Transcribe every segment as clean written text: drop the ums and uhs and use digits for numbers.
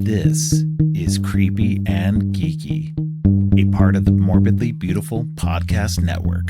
This is Creepy and Geeky, a part of the Morbidly Beautiful Podcast Network.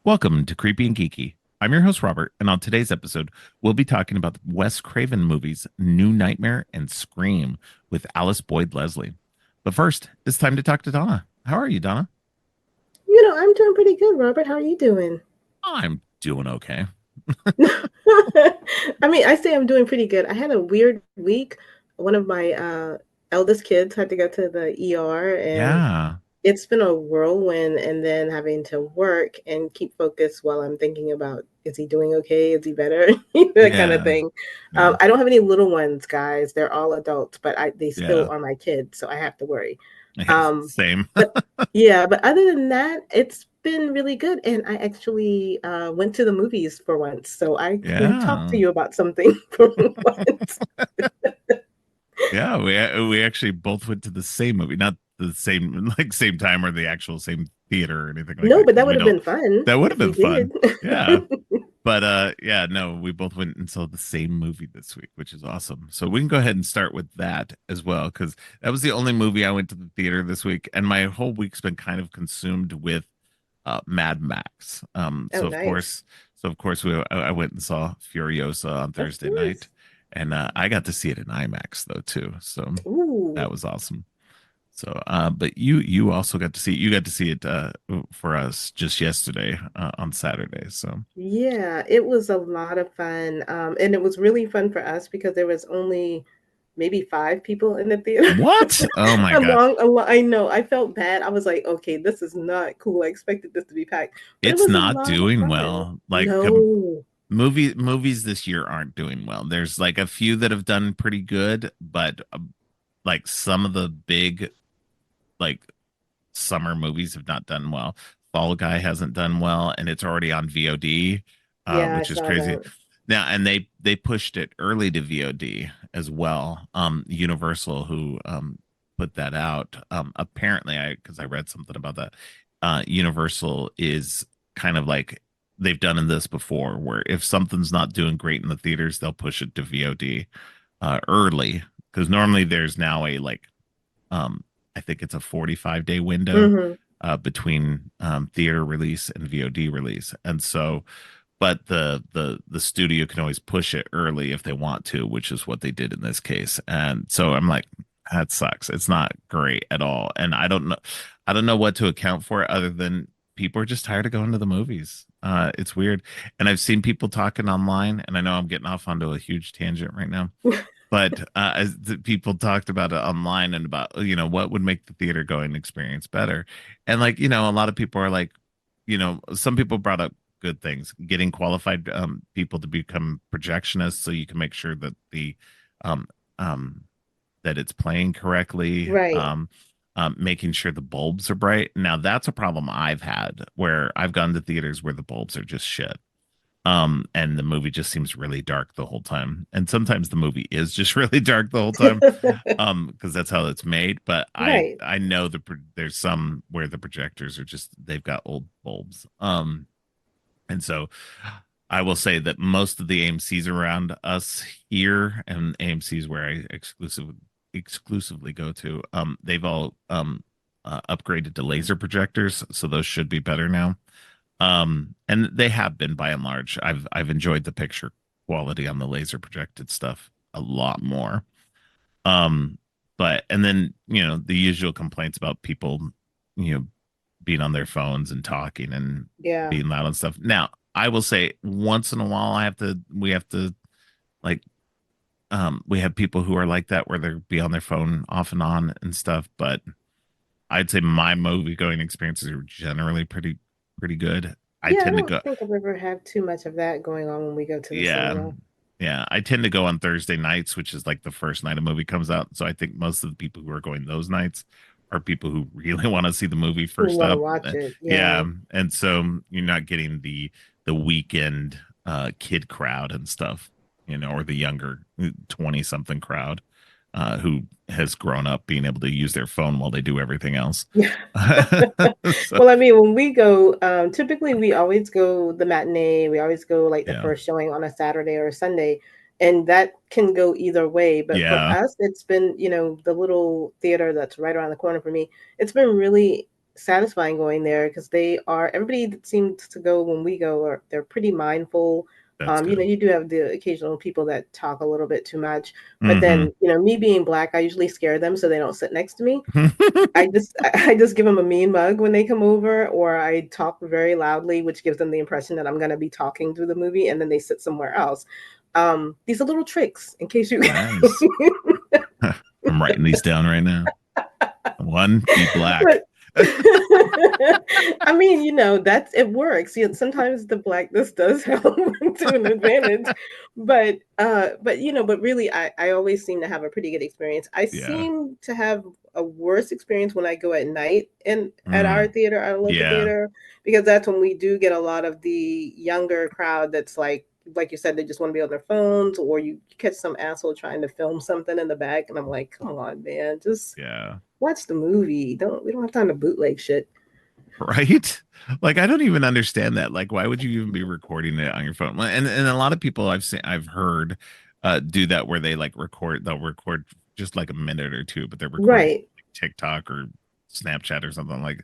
Welcome to Creepy and Geeky. I'm your host, Robert, and on today's episode, we'll be talking about the Wes Craven movies New Nightmare and Scream with Alice Boyd Leslie. But first, it's time to talk to Donna. How are you, Donna? I'm doing pretty good, Robert. How are you doing? I'm doing okay. I say I'm doing pretty good. I had a weird week. One of my eldest kids had to go to the ER, and Yeah. it's been a whirlwind, and then having to work and keep focused while I'm thinking about, is he doing okay? Is he better? That kind of Yeah. thing. Yeah. I don't have any little ones, guys. They're all adults, but they still Yeah. are my kids, so I have to worry. Yeah. Um, Same. but but other than that, it's been really good. And I actually went to the movies for once, so I can talk Yeah. to you about something for once. Yeah. We actually both went to the same movie, not the same same time or the actual same theater or anything like No, that. but Because that we would have don't. been fun That would have if we been fun. did. Yeah. But yeah, no, we both went and saw the same movie this week, which is awesome. So we can go ahead and start with that as well, because that was the only movie I went to the theater this week, and my whole week's been kind of consumed with Mad Max. Oh, nice. So of course I went and saw Furiosa on Of Thursday night, course. and I got to see it in IMAX though too. So that Ooh. was awesome. So, but you also got to see it for us just yesterday on Saturday. So Yeah, it was a lot of fun. And it was really fun for us because there was only maybe 5 people in the theater. what? Oh my God. I know. I felt bad. I was like, okay, this is not cool. I expected this to be packed, but it It's was a not lot of doing fun. well. No. Movies this year aren't doing well. There's like a few that have done pretty good, but like some of the big like summer movies have not done well. Fall Guy hasn't done well, and it's already on VOD, Yeah, I which is saw crazy. that. Now, and they pushed it early to VOD as well. Universal, who put that out, apparently, because I read something about that. Universal is kind of like they've done in this before, where if something's not doing great in the theaters, they'll push it to VOD early, because normally there's now a um, I think it's a 45-day window Hmm. between theater release and VOD release. And so, but the studio can always push it early if they want to, which is what they did in this case. And so I'm like, that sucks. It's not great at all. And I don't know what to account for it other than people are just tired of going to the movies. It's weird. And I've seen people talking online, and I know I'm getting off onto a huge tangent right now, but as the people talked about it online and about what would make the theater going experience better, and a lot of people are like, some people brought up good things, getting qualified people to become projectionists so you can make sure that the um um that it's playing correctly, Right. making sure the bulbs are bright. Now that's a problem I've had where I've gone to theaters where the bulbs are just shit, and the movie just seems really dark the whole time, and sometimes the movie is just really dark the whole time, because that's how it's made. But Right. I know there's some where the projectors are just, they've got old bulbs, and so I will say that most of the AMC's around us here, and AMC's where I exclusively go to, they've all upgraded to laser projectors, so those should be better now. And they have been by and large. I've enjoyed the picture quality on the laser projected stuff a lot more. Um, but and then the usual complaints about people, you know, being on their phones and talking and Yeah. being loud and stuff. Now, I will say once in a while we have to like we have people who are like that where they'll be on their phone off and on and stuff, but I'd say my movie going experiences are generally pretty good. I Yeah, I tend to don't go, think I've ever had too much of that going on when we go to the yeah, cinema. yeah. I tend to go on Thursday nights, which is like the first night a movie comes out. So I think most of the people who are going those nights are people who really want to see the movie We first want to up. watch it. Yeah, Yeah. and so you're not getting the weekend kid crowd and stuff, or the younger 20 something crowd who has grown up being able to use their phone while they do everything else. Yeah. So, Well, I mean, when we go, typically we always go the matinee. We always go like the yeah. first showing on a Saturday or a Sunday, and that can go either way. But for Yeah. us, it's been, the little theater that's right around the corner for me. It's been really satisfying going there because everybody that seems to go when we go they're pretty mindful. That's good. You do have the occasional people that talk a little bit too much, but Hmm. then, me being black, I usually scare them so they don't sit next to me. I just give them a mean mug when they come over, or I talk very loudly, which gives them the impression that I'm going to be talking through the movie, and then they sit somewhere else. These are little tricks in case you. Nice. I'm writing these down right now. One, be black. But I mean, that's it works. Sometimes the blackness does help to an advantage. But really I always seem to have a pretty good experience. I Yeah. seem to have a worse experience when I go at night and at our Mm, theater, our local yeah. theater, because that's when we do get a lot of the younger crowd that's like you said, they just want to be on their phones, or you catch some asshole trying to film something in the back, and I'm like, come on, man, just Yeah. watch the movie. We don't have time to bootleg shit. Right? Like I don't even understand that. Like why would you even be recording it on your phone? And a lot of people I've heard do that where they like they'll record just like a minute or two, but they're recording Right. like TikTok or Snapchat or something like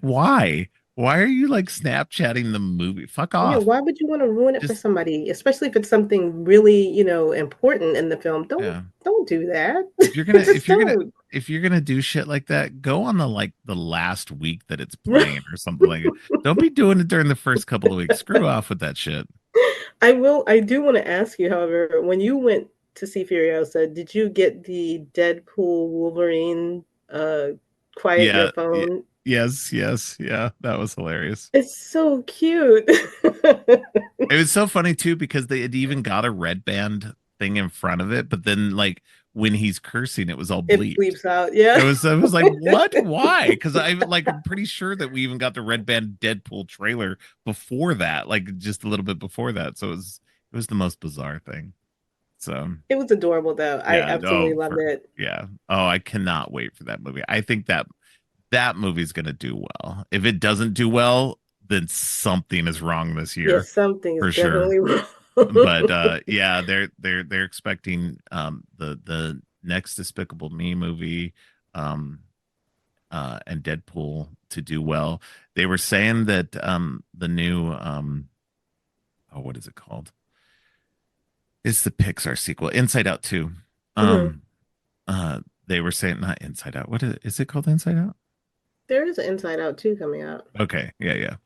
why? Why are you like Snapchatting the movie? Fuck Yeah, off. why would you want to ruin it for Just somebody, especially if it's something really, important in the film? yeah. Don't do that. If you're gonna Just if you're gonna don't. if you're gonna do shit like that, go on the last week that it's playing or something like it. Don't be doing it during the first couple of weeks. Screw off with that shit. I do want to ask you, however, when you went to see Furiosa, did you get the Deadpool Wolverine quiet your Yeah, phone? yes, yes, yeah. That was hilarious. It's so cute. It was so funny too because they had even got a red band thing in front of it, but then like when he's cursing, it was all It bleeped. bleeps out. Yeah. I was like, what? Why? Because I'm pretty sure that we even got the red band Deadpool trailer before that, like just a little bit before that. So it was the most bizarre thing. So It was adorable though. I yeah, absolutely loved for it. yeah. Oh, I cannot wait for that movie. I think that movie's gonna do well. If it doesn't do well, then something is wrong this year Yes, something is for sure. definitely wrong. But yeah, they're expecting the next Despicable Me movie and Deadpool to do well. They were saying that the new oh, what is it called? It's the Pixar sequel, Inside Out 2. Mhm. Um they were saying not Inside Out. What is it called, Inside Out? There is an Inside Out 2 coming out. Okay, yeah, yeah.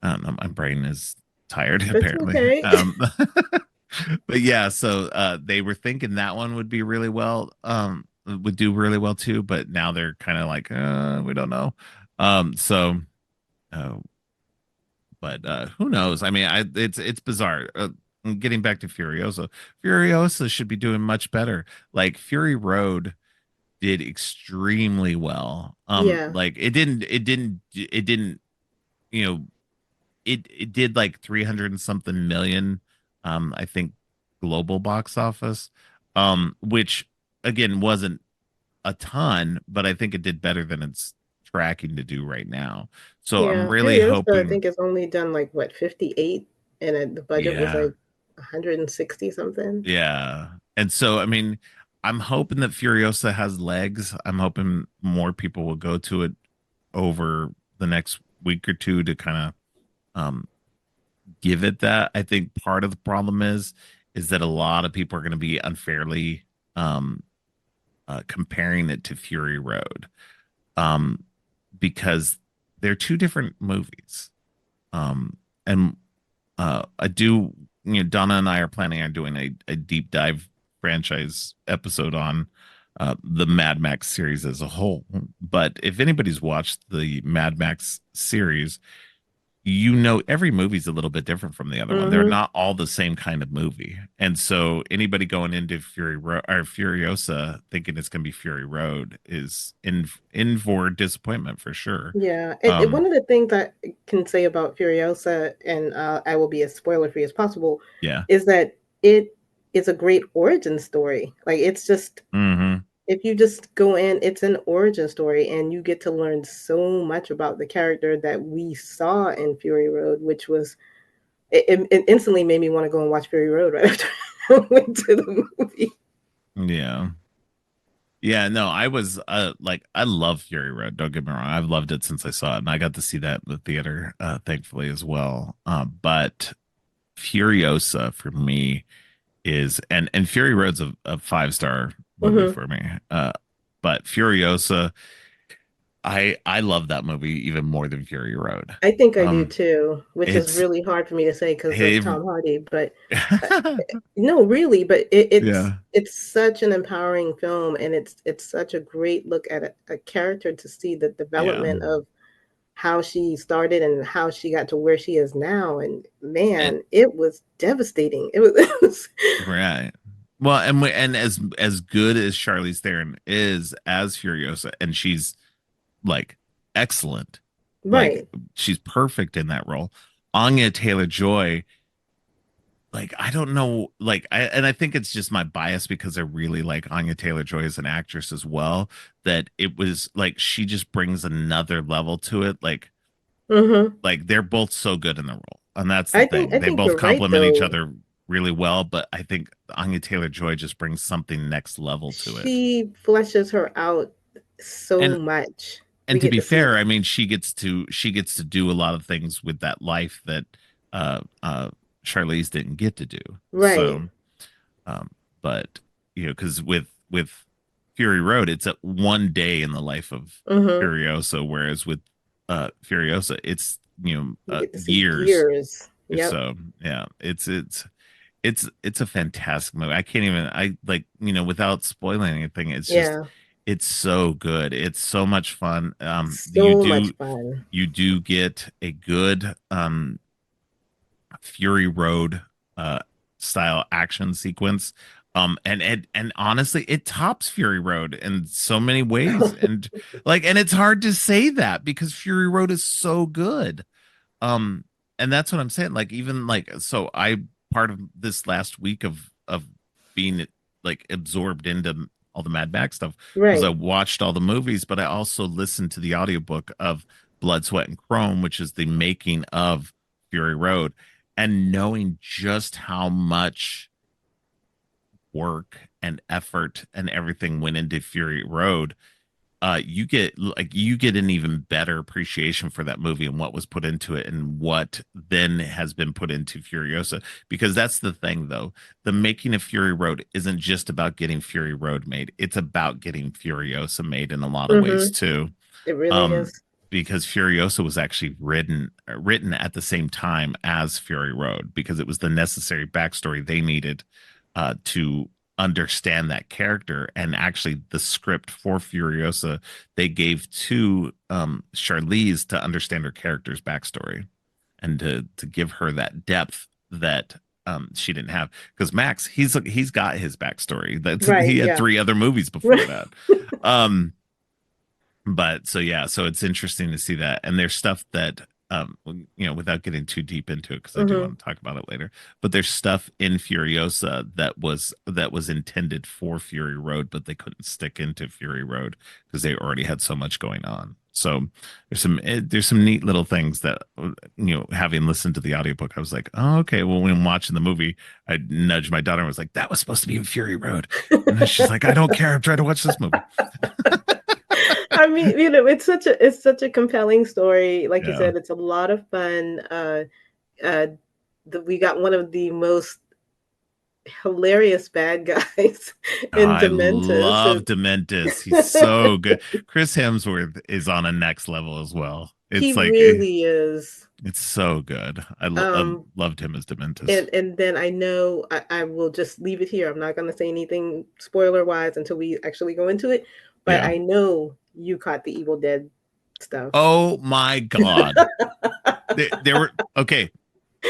I don't know. My brain is tired That's apparently. okay. But yeah, so they were thinking that one would do really well too, but now they're kind of like we don't know. So uh, but who knows? I mean, it's bizarre. Getting back to Furiosa, Furiosa should be doing much better. Like Fury Road did extremely well. Yeah. Like it didn't, you know, it did like 300 and something million, I think, global box office, which again wasn't a ton, but I think it did better than it's tracking to do right now. So I'm Yeah. really Furiosa, I hoping, think, has only done like what, 58, and the budget was yeah, like 160 something. yeah. And so I mean, I'm hoping that Furiosa has legs. I'm hoping more people will go to it over the next week or two to kind of um give it that. I think part of the problem is that a lot of people are going to be unfairly um comparing it to Fury Road, um because they're two different movies. And I do, Donna and I are planning on doing a deep dive franchise episode on the Mad Max series as a whole. But if anybody's watched the Mad Max series, every movie's a little bit different from the other one. They're Hmm. not all the same kind of movie. And so anybody going into Fury Road or Furiosa thinking it's going to be Fury Road is in for disappointment for sure. Yeah, Um one of the things I can say about Furiosa, and I will be as spoiler free as possible, yeah. is that it is a great origin story. Like it's just Mhm. if you just go in, it's an origin story, and you get to learn so much about the character that we saw in Fury Road, which was it instantly made me want to go and watch Fury Road right after I went to the movie. Yeah. Yeah, no, I was like I love Fury Road. Don't get me wrong. I've loved it since I saw it and I got to see that in the theater thankfully as well. But Furiosa for me is and Fury Road's a 5-star movie Hmm. for me. But Furiosa, I love that movie even more than Fury Road. I think I do Um too, which is it's really hard for me to say because of hey, Tom Hardy, but uh, no, really, but yeah. it's such an empowering film, and it's such a great look at a character to see the Yeah. development of how she started and how she got to where she is now. And And man, it was devastating. It was, it was right. Well, and as good as Charlize Theron is as Furiosa, and she's like excellent. Like right. she's perfect in that role. Anya Taylor-Joy, like I don't know, like I think it's just my bias because I really like Anya Taylor-Joy as an actress as well, that it was like she just brings another level to it. Hmm. Like they're both so good in the role. And that's the thing. I They think both you're right complement each though. other really well, but I think Anya Taylor-Joy just brings something next level to it. She fleshes her out so And much. and We to get be to see fair, that. I mean, she gets to do a lot of things with that life that Charlize didn't get to do. Right. So, um, but because with Fury Road, it's a one day in the life of Hmm. Furiosa, whereas with Furiosa, it's We get to see years. years. Yep. So yeah, it's a fantastic movie. I can't even I like without spoiling anything. Yeah. It's so good. It's so much fun. So much fun. You do get a good Fury Road uh style action sequence. And honestly, it tops Fury Road in so many ways. And it's hard to say that because Fury Road is so good. Um, and that's what I'm saying. Like even like so I part of this last week of being like absorbed into all the Mad Max stuff was I Right. watched all the movies, but I also listened to the audiobook of Blood, Sweat, and Chrome, which is the making of Fury Road, and knowing just how much work and effort and everything went into Fury Road, you get an even better appreciation for that movie and what was put into it and what then has been put into Furiosa. Because that's the thing, though, the making of Fury Road isn't just about getting Fury Road made; it's about getting Furiosa made in a lot of ways Hmm. too. It really Um, is. because Furiosa was actually written at the same time as Fury Road because it was the necessary backstory they needed to understand that character. And actually, the script for Furiosa they gave to Charlize to understand her character's backstory and to give her that depth that she didn't have. Because Max, he's got his backstory. That Right. he had Yeah. 3 other movies before Right. that. Um, but so yeah, so it's interesting to see that. And there's stuff that without getting too deep into it because I do Hmm. want to talk about it later, but there's stuff in Furiosa that was intended for Fury Road, but they couldn't stick into Fury Road because they already had so much going on. So there's some neat little things that having listened to the audiobook, I was like, oh, okay. Well, when watching the movie, I nudged my daughter and was like, that was supposed to be in Fury Road. And then she's like, I don't care. I'm trying to watch this movie. I mean, it's such a compelling story. Like you Yeah. said, it's a lot of fun. Uh, we got one of the most hilarious bad guys in I Dementus. love Dementis. He's so good. Chris Hemsworth is on a next level as well. He It's like really is. it's so good. I Um, loved him as Dementis. and then I know I will just leave it here. I'm not going to say anything spoiler wise until we actually go into it. But Yeah. I know you caught the Evil Dead stuff. Oh my God. There were okay.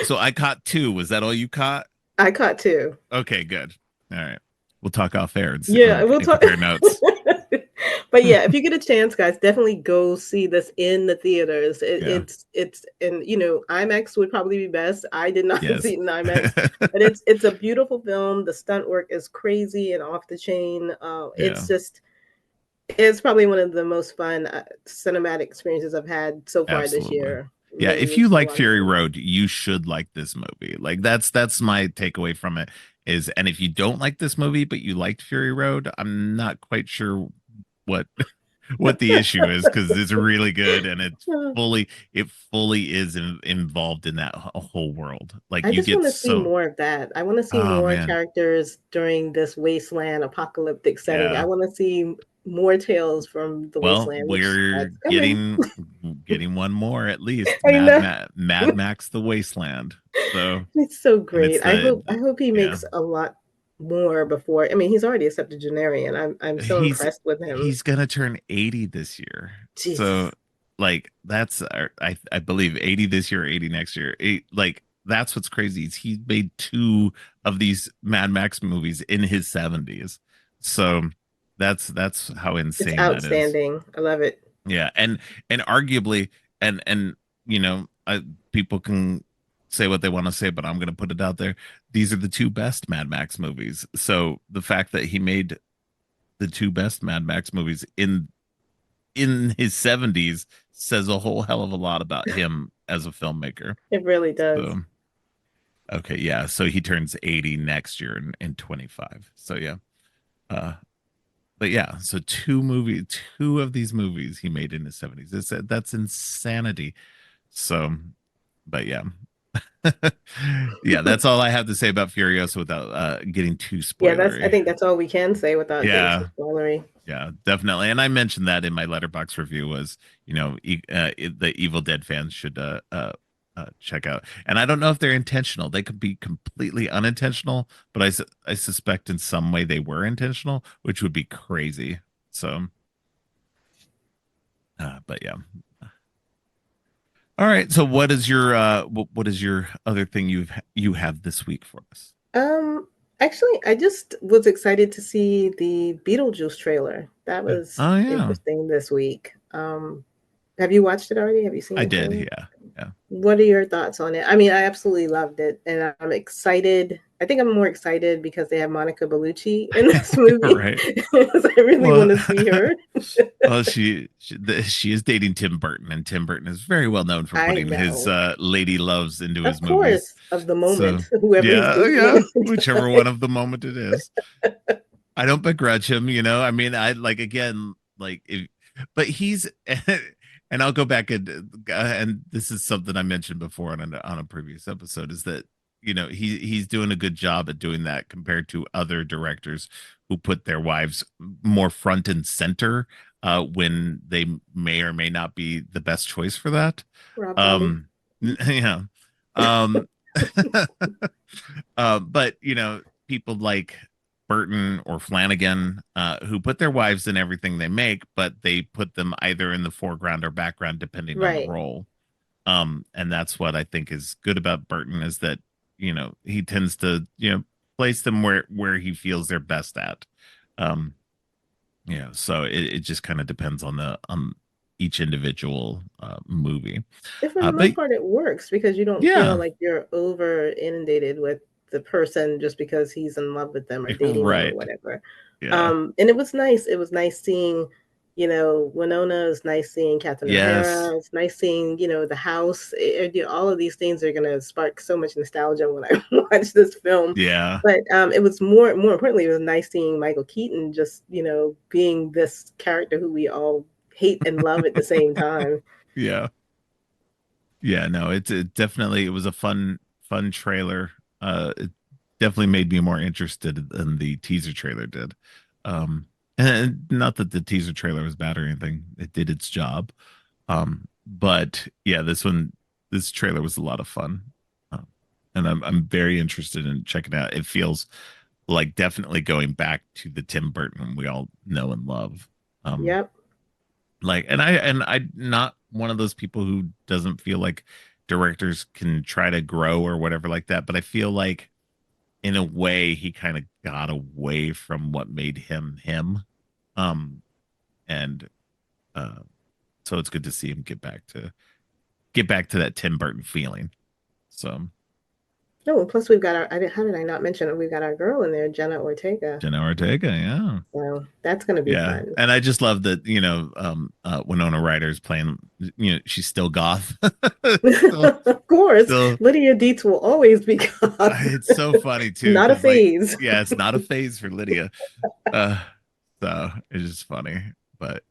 So I caught two. Was that all you caught? I caught two. Okay, good. All right. We'll talk off air Yeah, we'll and talk. compare notes. But yeah, if you get a chance, guys, definitely go see this in the theaters. Yeah. It's and IMAX would probably be best. I did not see Yes. it in IMAX, but it's a beautiful film. The stunt work is crazy and off the chain. Yeah. It's probably one of the most fun cinematic experiences I've had so far this Absolutely. year. Yeah, Really, if you it's a like lot of Fury fun. Road, you should like this movie. Like that's my takeaway from it is and if you don't like this movie but you liked Fury Road, I'm not quite sure what what the issue is because it's really good and it fully is involved in that whole world. Like I you just get want to see so more of that. I want to see oh more man. characters during this wasteland apocalyptic setting. I Yeah. want to see more tales from the Well, wasteland, which we're that's coming. getting one more at least. I know. Mad Max the Wasteland. So It's so and it's great. I hope he yeah. makes a lot more before. I mean, he's already a septuagenarian. I'm so He's impressed with him. he's gonna turn 80 this year. So Jesus. like that's I believe 80 this year, 80 next year. Like that's what's crazy. Is he made two of these Mad Max movies in his 70s. So that's how It's insane that is. outstanding. I love it. Yeah, and arguably and you know, people can say what they want to say, but I'm going to put it out there. These are the two best Mad Max movies. So the fact that he made the two best Mad Max movies in his 70s says a whole hell of a lot about him as a filmmaker. It really does. So okay, yeah. So he turns 80 next year in 25. So yeah. Uh but yeah, so two of these movies he made in his 70s. That's insanity. So but yeah. Yeah, that's all I have to say about Furiosa without getting too Yeah, I spoilery. think that's all we can say without getting too Yeah, spoilery. yeah, definitely. And I mentioned that in my letterbox review was, the Evil Dead fans should check out. And I don't know if they're intentional. They could be completely unintentional, but I suspect in some way they were intentional, which would be crazy. So, but yeah. All right. So what is your other thing you have this week for us? Um, Actually, I just was excited to see the Beetlejuice trailer. That was Oh yeah, interesting this week. Have you watched it already? Have you seen I the did. trailer? Yeah, yeah. What are your thoughts on it? I mean, I absolutely loved it, and I'm excited. I think I'm more excited because they have Monica Bellucci in this movie. Right. Because I really Well, want to see her. well, she is dating Tim Burton, and Tim Burton is very well known for I putting his know, lady loves into his of movies. course, of the So moment, whoever he's yeah, dating yeah, at the whichever time. one of the moment it is. I don't begrudge him, you know. I mean, I like again, like if, but he's and I'll go back and this is something I mentioned before on a previous episode is that he's doing a good job at doing that compared to other directors who put their wives more front and center when they may or may not be the best choice for that. Rob Zombie. Um, yeah. Um, but people like Burton or Flanagan, who put their wives in everything they make, but they put them either in the foreground or background depending on the Right. role. And that's what I think is good about Burton is that he tends to place them where he feels they're best at. Um, so it just kind of depends on the each individual movie. And for the But most part, it works because you don't feel yeah, like you're over inundated with the person just because he's in love with them or dating them or right, whatever. yeah, And it was nice. It was nice seeing, Winona. It's nice seeing Captain yes, O'Hara. It's nice seeing, the house. All of these things are gonna spark so much nostalgia when I watch this film. yeah. But it was more importantly, it was nice seeing Michael Keaton just, being this character who we all hate and love at the same time. Yeah. Yeah, no, it definitely it was a fun trailer. It definitely made me more interested than the teaser trailer did. And not that the teaser trailer was bad or anything. It did its job. But yeah, this trailer was a lot of fun. Um, and I'm very interested in checking it out. It feels like definitely going back to the Tim Burton we all know and love. Um, Yep. like, and I'm not one of those people who doesn't feel like directors can try to grow or whatever like that, but I feel like in a way he kind of got away from what made him him. Um, and uh, so it's good to see him get back to that Tim Burton feeling. So No, plus we've got our. How did I not mention it? We've got our girl in there, Jenna Ortega. Jenna Ortega, yeah. So that's going to be Yeah, fun. and I just love that Winona Ryder's playing. She's still goth, still, Of course, still. Lydia Dietz will always be God. It's so funny too Not a because like, phase. yeah, it's not a phase for Lydia. Uh, so it's just funny, but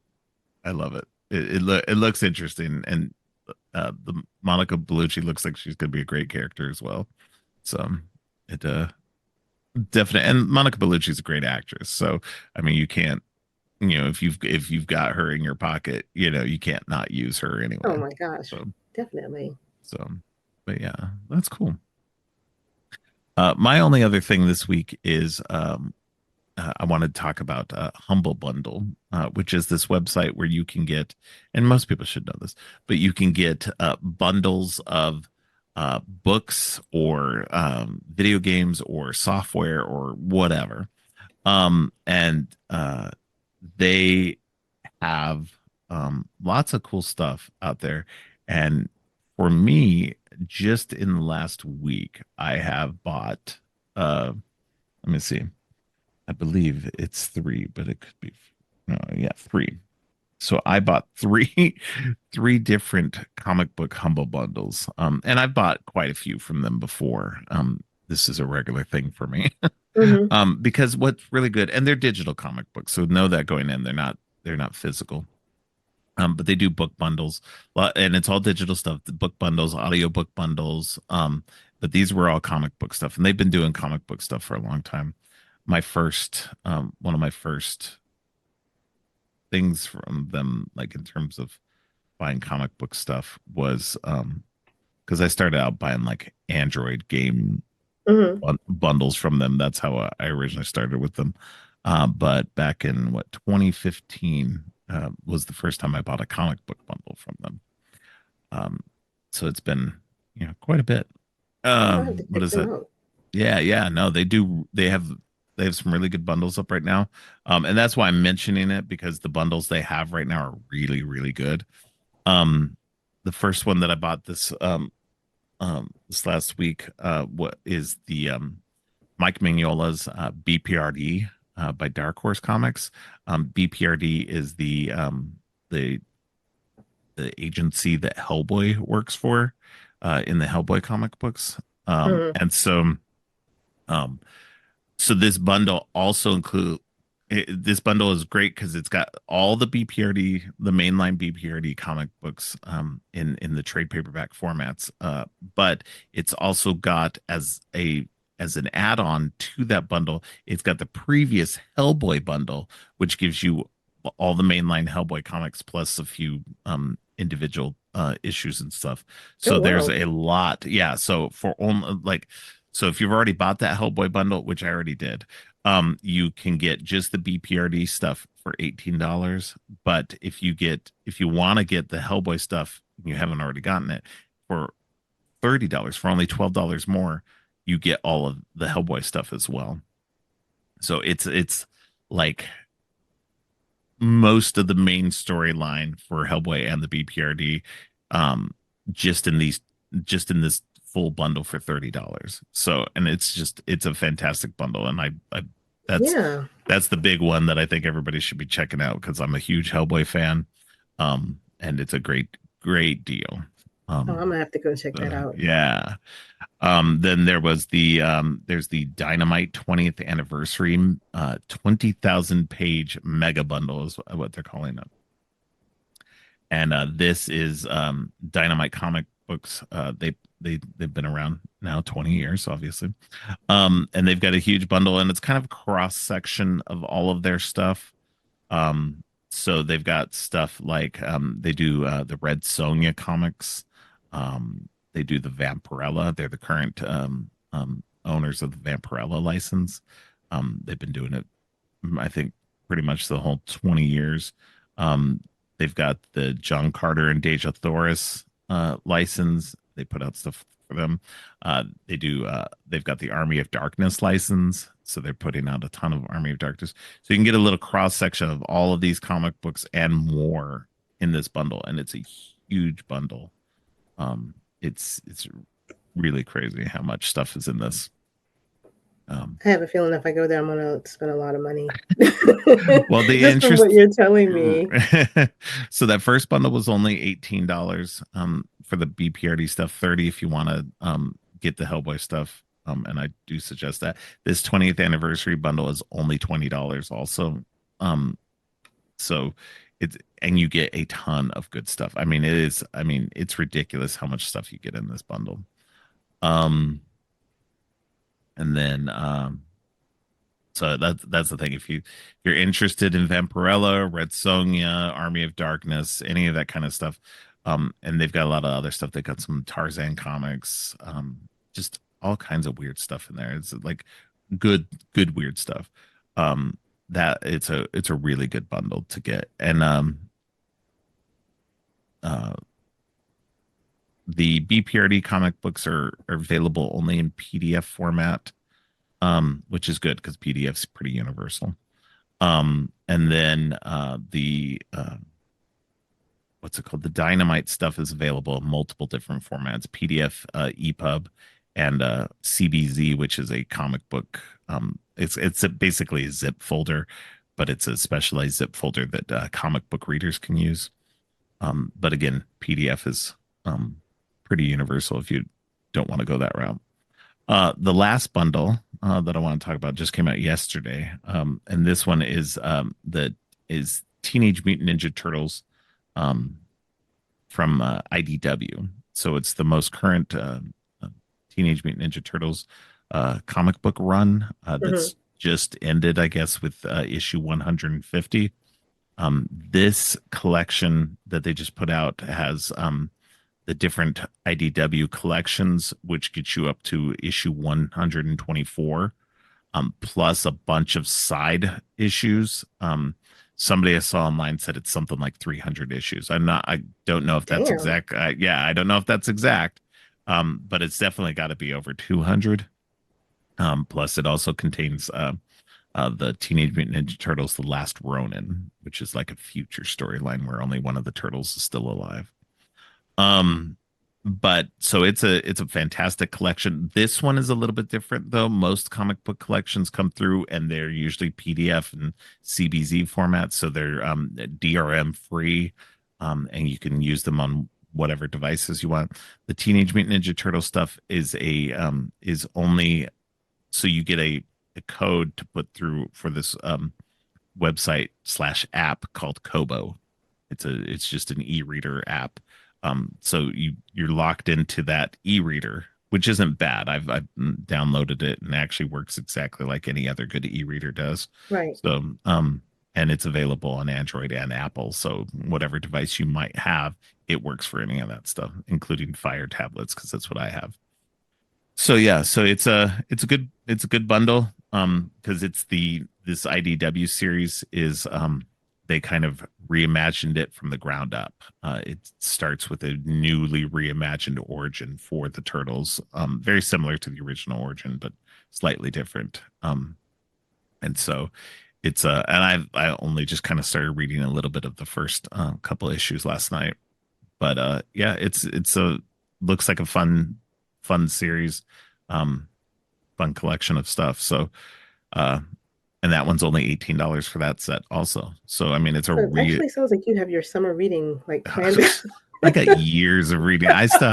I love it. It looks interesting, and the Monica Bellucci looks like she's gonna be a great character as well. So it definitely, and Monica Bellucci's a great actress. So I mean, you can't if you've got her in your pocket, you can't not use her Oh anyway. my gosh, So definitely. so, but yeah, that's cool. My only other thing this week is I want to talk about Humble Bundle, which is this website where you can get, and most people should know this, but you can get bundles of books or video games or software or whatever. And they have lots of cool stuff out there. And for me, just in the last week, I have bought, let me see, I believe it's three, but it could be, no, yeah, three. So I bought three, three different comic book humble bundles. And I've bought quite a few from them before. This is a regular thing for me. Hmm. Because what's really good, and they're digital comic books, so know that going in, they're not physical. But they do book bundles, and it's all digital stuff. The book bundles, audio book bundles. But these were all comic book stuff, and they've been doing comic book stuff for a long time. One of my first things from them, like in terms of buying comic book stuff, was because I started out buying like Android game Hmm. bundles from them. That's how I originally started with them. But back in 2015 was the first time I bought a comic book bundle from them. Um, so it's been quite a bit. I'll have to What check is them it? out. Yeah, yeah, no, they do. They have some really good bundles up right now. And that's why I'm mentioning it because the bundles they have right now are really, really good. Um, the first one that I bought this last week what is the Mike Mignola's BPRD by Dark Horse Comics. BPRD is the the agency that Hellboy works for in the Hellboy comic books. Hmm. And um, so this bundle also this bundle is great because it's got all the BPRD, the mainline BPRD comic books in the trade paperback formats. But it's also got as an add-on to that bundle, it's got the previous Hellboy bundle, which gives you all the mainline Hellboy comics plus a few individual issues and stuff. Oh So there's wow. a lot. Yeah. So for only like so if you've already bought that Hellboy bundle, which I already did, you can get just the BPRD stuff for $18. But if you want to get the Hellboy stuff, you haven't already gotten it for $30, for only $12 more, you get all of the Hellboy stuff as well. So it's like most of the main storyline for Hellboy and the BPRD, um, just in these just in this full bundle for $30. So and it's a fantastic bundle, and I that's Yeah. that's the big one that I think everybody should be checking out because I'm a huge Hellboy fan, and it's a great deal. Oh, I'm Um, gonna have to go check that out. yeah. Then there's the Dynamite 20th anniversary 20,000 page mega bundle is what they're calling it. And this is Dynamite comic books. They've been around now 20 years, obviously. And they've got a huge bundle, and it's kind of a cross section of all of their stuff. So they've got stuff like they do the Red Sonja comics. They do the Vampirella. They're the current owners of the Vampirella license. They've been doing it, I think, pretty much the whole 20 years. Um, they've got the John Carter and Deja Thoris license. they put out stuff for them. They do. They've got the Army of Darkness license, so they're putting out a ton of Army of Darkness. So you can get a little cross section of all of these comic books and more in this bundle, and it's a huge bundle. It's really crazy how much stuff is in this. Um, I have a feeling if I go there, I'm gonna spend a lot of money. well, the Just from what interest. you're telling me. So that first bundle was only $18 for the BPRD stuff, 30 if you want to get the Hellboy stuff. And I do suggest that. This 20th anniversary bundle is only $20 also. Um, so it's and you get a ton of good stuff. I mean, it's ridiculous how much stuff you get in this bundle. Um, and then So that's the thing. If you're interested in Vampirella, Red Sonja, Army of Darkness, any of that kind of stuff, and they've got a lot of other stuff. They got some Tarzan comics, just all kinds of weird stuff in there. It's like good weird stuff. That it's a really good bundle to get, and uh, the BPRD comic books are available only in PDF format, which is good because PDF's pretty universal. And then the what's it called? The Dynamite stuff is available in multiple different formats: PDF, EPUB, and CBZ, which is a comic book. It's basically a zip folder, but it's a specialized zip folder that comic book readers can use. But again, PDF is pretty universal if you don't want to go that route. The last bundle that I want to talk about just came out yesterday, and this one is Teenage Mutant Ninja Turtles um, from IDW. So it's the most current Teenage Mutant Ninja Turtles comic book run Hmm. that's just ended, I guess, with issue 150. This collection that they just put out has the different IDW collections, which gets you up to issue 124, plus a bunch of side issues. Somebody I saw online said it's something like 300 issues. I don't know if that's Damn. exact. Yeah, I don't know if that's exact, but it's definitely got to be over 200. Plus, it also contains the Teenage Mutant Ninja Turtles: The Last Ronin, which is like a future storyline where only one of the turtles is still alive. Um, but so it's a fantastic collection. This one is a little bit different though. Most comic book collections come through and they're usually PDF and CBZ formats, so they're DRM free, and you can use them on whatever devices you want. The Teenage Mutant Ninja Turtle stuff is only so you get a code to put through for this website slash app called Kobo. It's just an e-reader app. So you're locked into that e-reader, which isn't bad. I've downloaded it and it actually works exactly like any other good e-reader does. Right. So and it's available on Android and Apple. So whatever device you might have, it works for any of that stuff, including Fire tablets, because that's what I have. So yeah, so it's a good bundle because it's the this IDW series is they kind of reimagined it from the ground up. It starts with a newly reimagined origin for the turtles, very similar to the original origin but slightly different. And so it's and I only just kind of started reading a little bit of the first couple issues last night, but yeah, it's a looks like a fun series, um, fun collection of stuff. So uh, and that one's only $18 for that set also. So I mean, it's a So it real. actually sounds like you have your summer reading like planned. I got years of reading. I still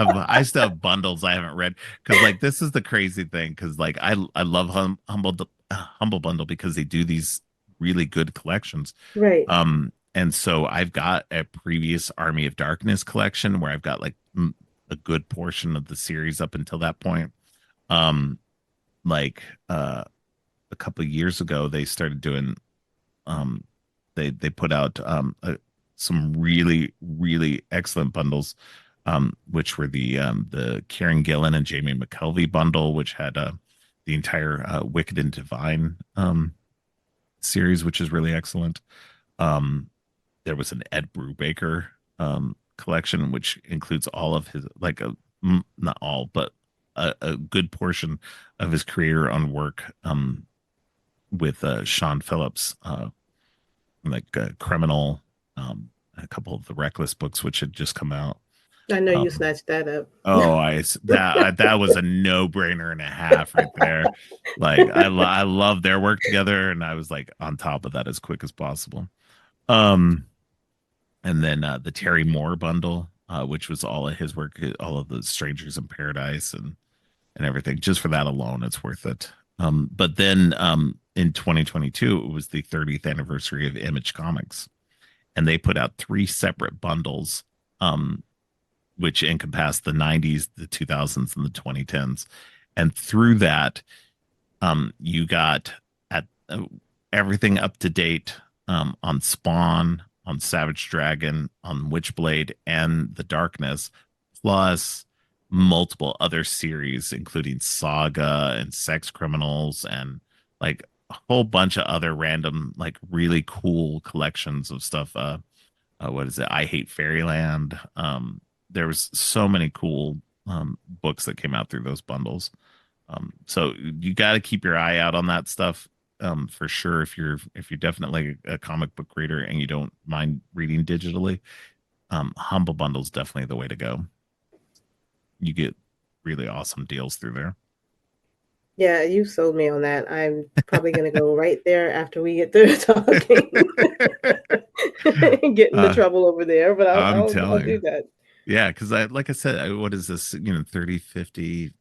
have bundles I haven't read because like this is the crazy thing because like I love Humble Bundle because they do these really good collections. Right. And so I've got a previous Army of Darkness collection where I've got like a good portion of the series up until that point. Um, like a couple of years ago, they started doing um, they put out some really excellent bundles, which were the Kieran Gillen and Jamie McKelvey bundle, which had the entire Wicked and Divine series, which is really excellent. Um, there was an Ed Brubaker collection, which includes all of his like not all, but a good portion of his career on work with Sean Phillips, Criminal, a couple of the Reckless books which had just come out. I know you Um, snatched that up. oh, that was a no-brainer and a half right there. Like I love their work together, and I was like on top of that as quick as possible. Um, and then the Terry Moore bundle, which was all of his work, all of the Strangers in Paradise and everything. Just for that alone, it's worth it. But then in 2022, it was the 30th anniversary of Image Comics, and they put out three separate bundles, um, which encompassed the 90s, the 2000s, and the 2010s. And through that, you got at everything up to date on Spawn, on Savage Dragon, on Witchblade, and The Darkness, plus multiple other series, including Saga and Sex Criminals, and like a whole bunch of other random, like really cool collections of stuff. What is it? I Hate Fairyland. There was so many cool books that came out through those bundles. So you got to keep your eye out on that stuff for sure. If you're definitely a comic book reader and you don't mind reading digitally, Humble Bundle's definitely the way to go. You get really awesome deals through there. Yeah, you sold me on that. I'm probably gonna go right there after we get through talking and get into uh, trouble over there, but I'm I'll telling you. do that. Yeah, because like I said, what is this, 30, 50,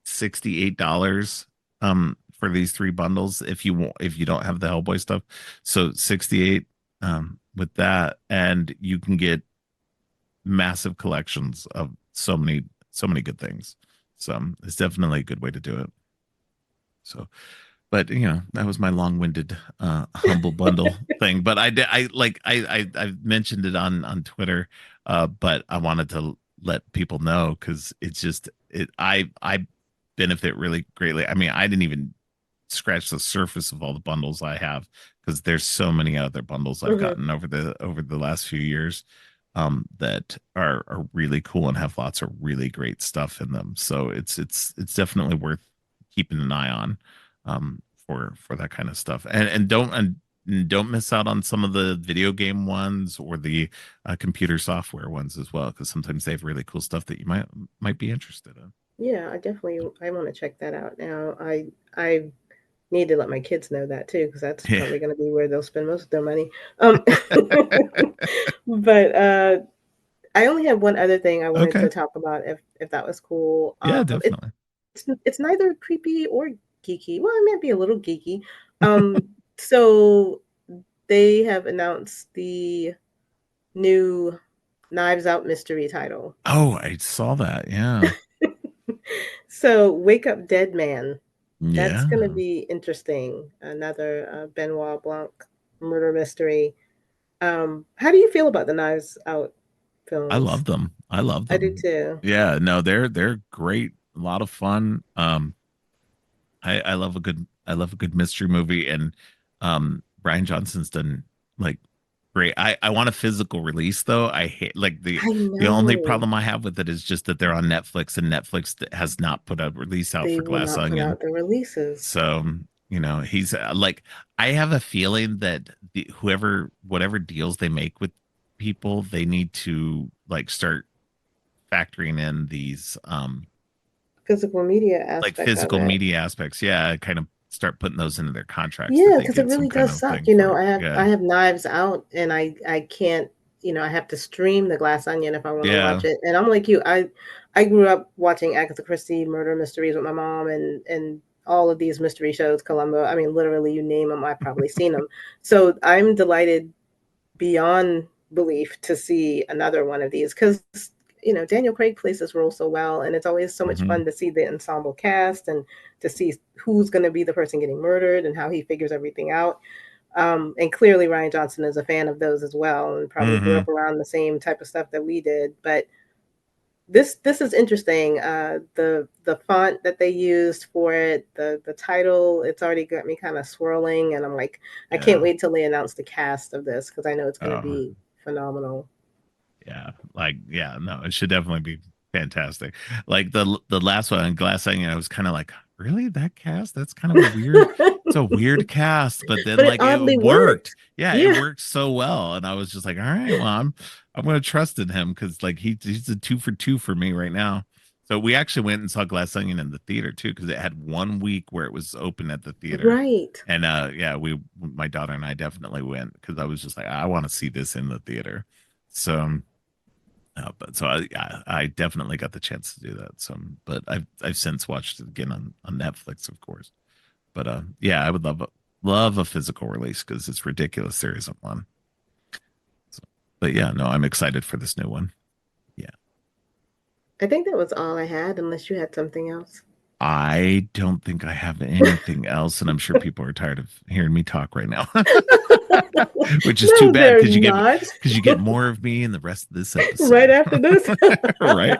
$68 for these three bundles if you don't have the Hellboy stuff. So 68 with that, and you can get massive collections of so many good things. So it's definitely a good way to do it. So, but that was my long-winded humble bundle thing. But I did I mentioned it on Twitter, but I wanted to let people know because it's just I benefit really greatly. I mean, I didn't even scratch the surface of all the bundles I have because there's so many other bundles I've Hmm. gotten over the last few years that are really cool and have lots of really great stuff in them. So it's definitely worth keeping an eye on for that kind of stuff. And don't miss out on some of the video game ones or the computer software ones as well, because sometimes they have really cool stuff that you might be interested in. Yeah, I want to check that out now. I need to let my kids know that too, because that's Yeah. probably going to be where they'll spend most of their money. But I only have one other thing I wanted Okay. to talk about, if that was cool. Yeah, definitely. It's neither creepy or geeky. Well, it might be a little geeky. So they have announced the new Knives Out mystery title. Oh, I saw that. Yeah. So Wake Up Dead Man. That's going to Yeah. be interesting. Another Benoit Blanc murder mystery. How do you feel about the Knives Out I films? love them. I love I do them. too. Yeah, no, they're great. A lot of fun. I love a good mystery movie, and Brian Johnson's done like great. I want a physical release though. I hate like the I the only know problem I have with it is just that they're on Netflix, and Netflix has not put a release out they for will Glass not put Onion. out the releases So, he's like, I have a feeling that whatever deals they make with people, they need to like start factoring in these physical media like aspect of physical it. media aspects. Yeah, kind of start putting those into their contracts that Yeah, they because it get some really kind does of suck. thing for it. I Yeah. have Knives Out, and I can't. I have to stream The Glass Onion if I want to Yeah. watch it. And I'm like you. I grew up watching Agatha Christie murder mysteries with my mom, and all of these mystery shows, Columbo. I mean, literally, you name them, I've probably seen them. So I'm delighted beyond belief to see another one of these because Daniel Craig plays this role so well, and it's always so much Hmm. fun to see the ensemble cast and to see who's going to be the person getting murdered and how he figures everything out. And clearly, Ryan Johnson is a fan of those as well, and probably grew Hmm. up around the same type of stuff that we did. But this is interesting. The font that they used for it, the title, it's already got me kind of swirling, and I'm like, I can't Yeah. wait till they announce the cast of this because I know it's going to Oh, be phenomenal. yeah. Like, yeah, no, it should definitely be. fantastic. Like the last one on Glass Onion, I was kind of like, really that cast? That's kind of a weird. It's a weird cast, but then But it like it oddly worked. worked. Yeah, it Yeah, worked so well, and I was just like, all right, well, I'm gonna trust in him because like he's a two for two for me right now. So we actually went and saw Glass Onion in the theater too because it had 1 week where it was open at the theater. right. And yeah, my daughter and I definitely went because I was just like, I want to see this in the theater. So but so I definitely got the chance to do that. So, but I've since watched it again on Netflix, of course. But yeah, I would love a physical release because it's ridiculous there isn't one. So, but yeah, no, I'm excited for this new one. Yeah, I think that was all I had, unless you had something else. I don't think I have anything else, and I'm sure people are tired of hearing me talk right now, which is too No, bad they're not. because you get more of me in the rest of this Right episode, after this. right?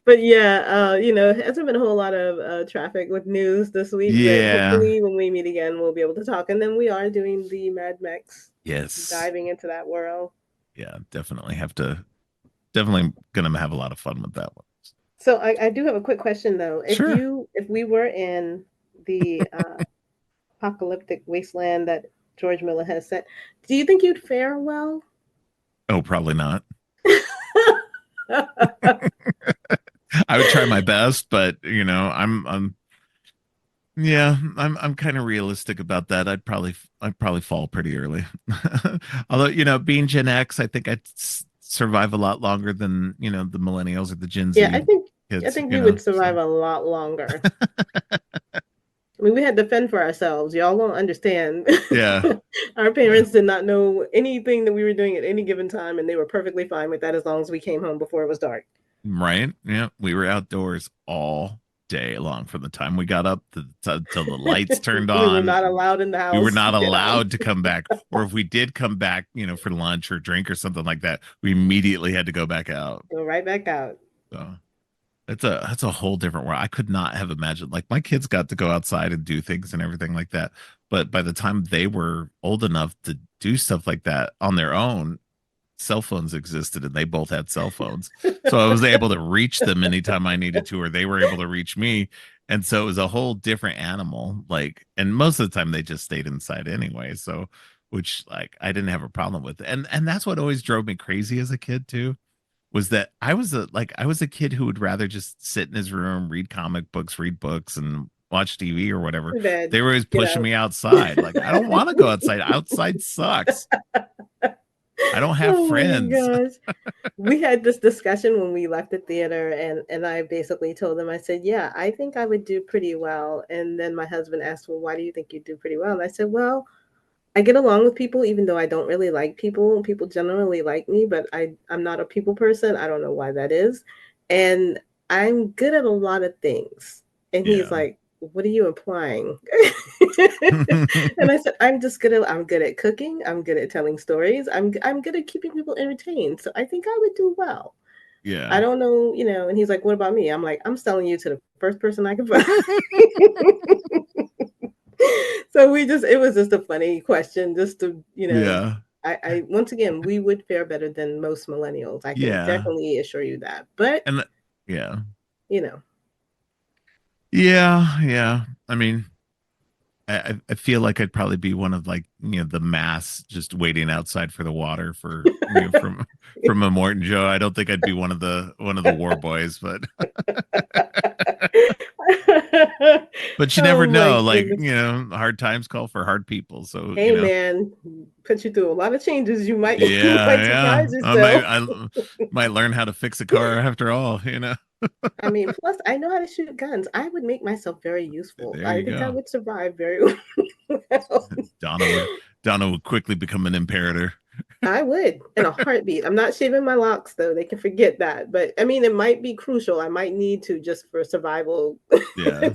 But yeah, hasn't been a whole lot of traffic with news this week, but Yeah. hopefully when we meet again, we'll be able to talk. And then we are doing the Mad Max, Yes. diving into that world. Yeah. Definitely gonna have a lot of fun with that one. So I do have a quick question though. Sure. If we were in the apocalyptic wasteland that George Miller has set, do you think you'd fare well? Oh, probably not. I would try my best, but I'm yeah, I'm kind of realistic about that. I'd probably fall pretty early. Although, being Gen X, I think survive a lot longer than, the millennials or the Gen Yeah, Z I kids, think we would so survive a lot longer. I mean, we had to fend for ourselves. Y'all don't understand. yeah. Our Yeah. parents did not know anything that we were doing at any given time, and they were perfectly fine with that as long as we came home before it was dark. Right? Yeah, we were outdoors all day long from the time we got up till the lights turned We were on. not allowed in the We were house. not You know, allowed to come back, or if we did come back, for lunch or drink or something like that, we immediately had to go back out. go right back out. So that's a whole different world. I could not have imagined. Like my kids got to go outside and do things and everything like that, but by the time they were old enough to do stuff like that on their own, cell phones existed and they both had cell phones. So I was able to reach them anytime I needed to, or they were able to reach me. And so it was a whole different animal. Like, and most of the time they just stayed inside anyway. So, which like I didn't have a problem with. And that's what always drove me crazy as a kid too, was that I was a kid who would rather just sit in his room, read comic books, read books, and watch TV or whatever. Bed, They were always get pushing out. me outside. Like, I don't want to go outside. Outside sucks. I don't have Oh my friends. gosh. We had this discussion when we left the theater, and I basically told them, I said, yeah, I think I would do pretty well. And then my husband asked, well, why do you think you do pretty well? And I said, well, I get along with people even though I don't really like people. People generally like me, but I'm not a people person. I don't know why that is. And I'm good at a lot of things. And he's Yeah. like, what are you implying? And I said, I'm good at cooking. I'm good at telling stories. I'm good at keeping people entertained. So I think I would do well. I Yeah. don't know, and he's like, what about me? I'm like, I'm selling you to the first person I can find. So it was just a funny question, just to, Yeah. I once again, we would fare better than most millennials. I can Yeah. definitely assure you that. But, And yeah. you know, Yeah. Yeah. I mean, I feel like I'd probably be one of like, the mass just waiting outside for the water for, from a Morton Joe. I don't think I'd be one of the war boys, but but you never oh my know. Like, goodness. hard times call for hard people. So, Hey man, put you through a lot of changes. You might you yeah, might yeah. surprise I might yourself. I might learn how to fix a car after all. I mean, plus I know how to shoot guns. I would make myself very useful. There I you think I go. would survive very well. Donna would Donna would quickly become an imperator. I would in a heartbeat. I'm not shaving my locks though. They can forget that. But I mean, it might be crucial. I might need to just for survival. Yeah,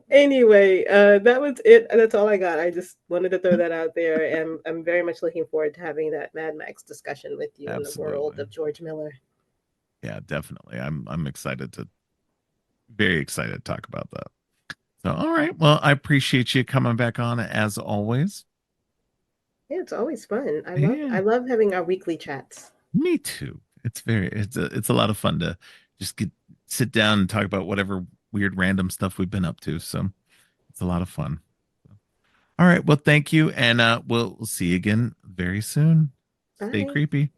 Anyway, that was it. That's all I got. I just wanted to throw that out there, and I'm very much looking forward to having that Mad Max discussion with you in the world absolutely. of George Miller. Yeah, definitely. I'm very excited to talk about that. So, all right. Well, I appreciate you coming back on as always. Yeah, it's always fun. I Yeah, love having our weekly chats. me too. it's a lot of fun to just sit down and talk about whatever weird random stuff we've been up to. So it's a lot of fun. All right. Well, thank you. And we'll see you again very soon. All Stay right. creepy.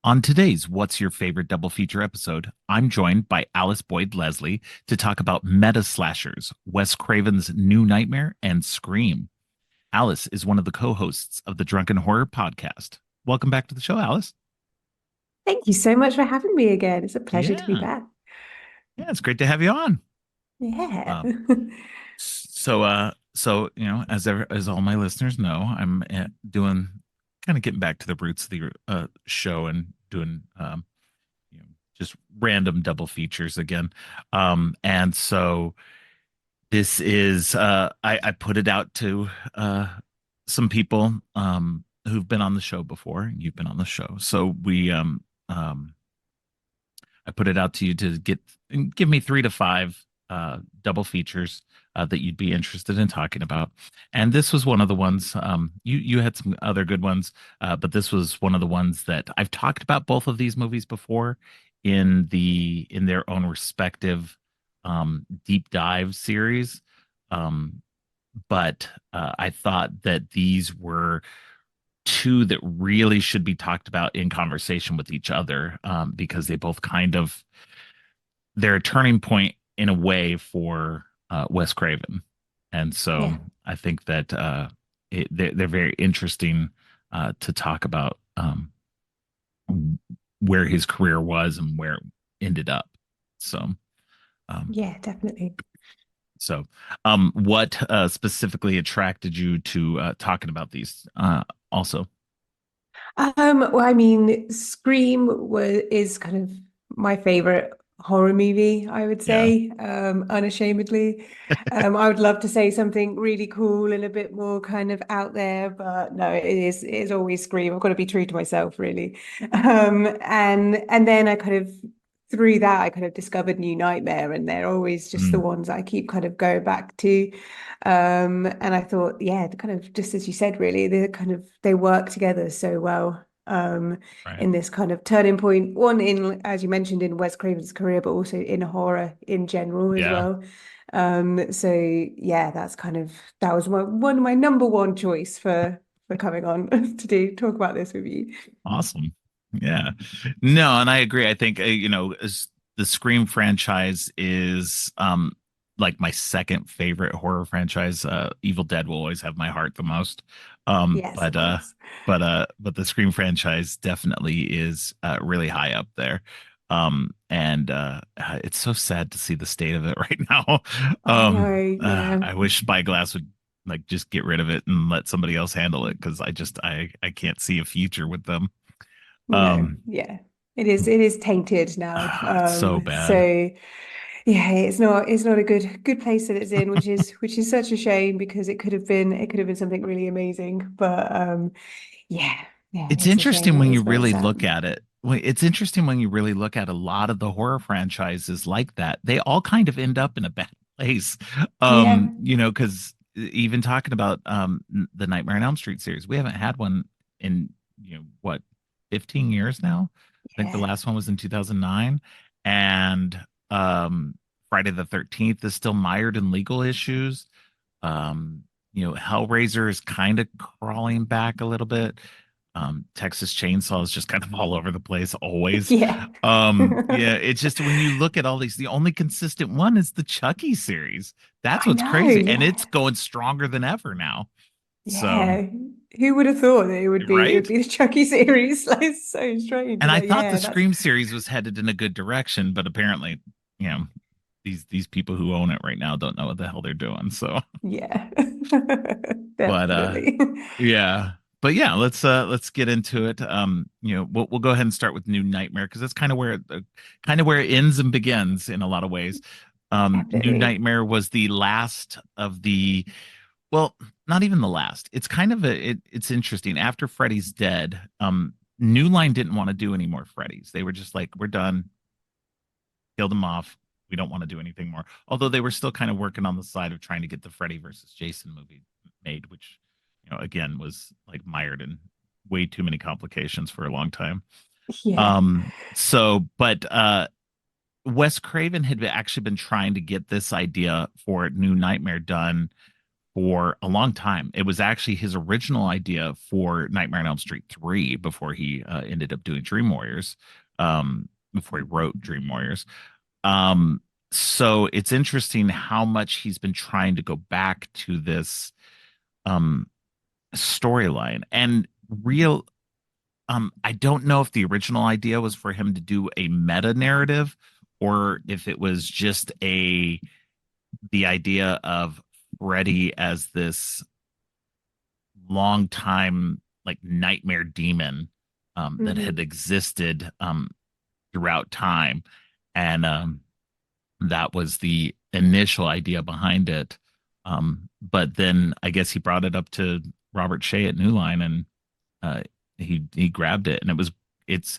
On today's What's Your Favorite Double Feature episode, I'm joined by Alice Boyd Leslie to talk about meta slashers, Wes Craven's New Nightmare, and Scream. Alice is one of the co hosts of the Drunken Horror podcast. Welcome back to the show, Alice. Thank you so much for having me again. It's a pleasure to be Yeah. back. Yeah, it's great to have you on. Yeah. Um, as all my listeners know, I'm doing kind of getting back to the roots of the show and doing just random double features again. And so this is I put it out to some people who've been on the show before. You've been on the show, so we I put it out to you to give me 3 to 5 double features that you'd be interested in talking about. And this was one of the ones. You had some other good ones, but this was one of the ones that I've talked about both of these movies before in their own respective deep dive series. Um, but I thought that these were two that really should be talked about in conversation with each other, because they both kind of they're a turning point in a way for Wes Craven, and so Yeah. I think that they're very interesting to talk about where his career was and where it ended up. So, um, Yeah, definitely. so what specifically attracted you to talking about these? Also, Well, I mean, is kind of my favorite horror movie, I would yeah. say, unashamedly. I would love to say something really cool and a bit more kind of out there, but no, it is always Scream. I've got to be true to myself, really. And then I kind of through that I kind of discovered New Nightmare, and they're always just the Mm, ones I keep kind of going back to. And I thought, yeah, kind of just as you said, really, they work together so well. right. In this kind of turning point, one in, as you mentioned, in Wes Craven's career, but also in horror in general as Yeah. well. So yeah, that was one of my number one choice for coming on to talk about this with you. Awesome. Yeah. No, and I agree. I think the Scream franchise is like my second favorite horror franchise. Evil Dead will always have my heart the most. Um Yes, but of uh course. but the Scream franchise definitely is really high up there. And it's so sad to see the state of it right now. I know, yeah. I wish Spyglass would like just get rid of it and let somebody else handle it because I can't see a future with them. No, Um, yeah. It is tainted now. it's so bad. So yeah, it's not a good place that it's in, which is such a shame because it could have been something really amazing. But yeah, yeah, It's it's a shame interesting that when you is where really it's at. look at it. It's interesting when you really look at a lot of the horror franchises like that. They all kind of end up in a bad place. Yeah, Because even talking about the Nightmare on Elm Street series, we haven't had one in what 15 years now. I think the yeah, last one was in 2009, and Friday the 13th is still mired in legal issues. Um, Hellraiser is kind of crawling back a little bit. Texas Chainsaw is just kind of all over the place always. yeah. Yeah, it's just when you look at all these, the only consistent one is the Chucky series. That's I what's know, crazy, and it's yeah. going stronger than ever now. So, Yeah. Who would have thought that it would right? be the Chucky series? Like, it's so strange, And I but thought the yeah, that's Scream series was headed in a good direction, but apparently, you know, these people who own it right now don't know what the hell they're doing. So, yeah. but Definitely. yeah. But yeah, let's get into it. We'll go ahead and start with New Nightmare because that's kind of where it ends and begins in a lot of ways. New Definitely. Nightmare was the last of the well, not even the last. It's kind of it's interesting. After Freddy's dead, New Line didn't want to do any more Freddy's. They were just like, we're done, killed him off. we don't want to do anything more. Although they were still kind of working on the side of trying to get the Freddy versus Jason movie made, which, again, was like mired in way too many complications for a long time. Yeah. But Wes Craven had actually been trying to get this idea for New Nightmare done for a long time. It was actually his original idea for Nightmare on Elm Street 3 before he ended up doing Dream Warriors, before he wrote Dream Warriors. So it's interesting how much he's been trying to go back to this um, storyline. And real I don't know if the original idea was for him to do a meta narrative or if it was just the idea of Freddy as this long time like nightmare demon that had Hmm. existed throughout time. And that was the initial idea behind it. But then I guess he brought it up to Robert Shea at New Line, and uh, he grabbed it, and it's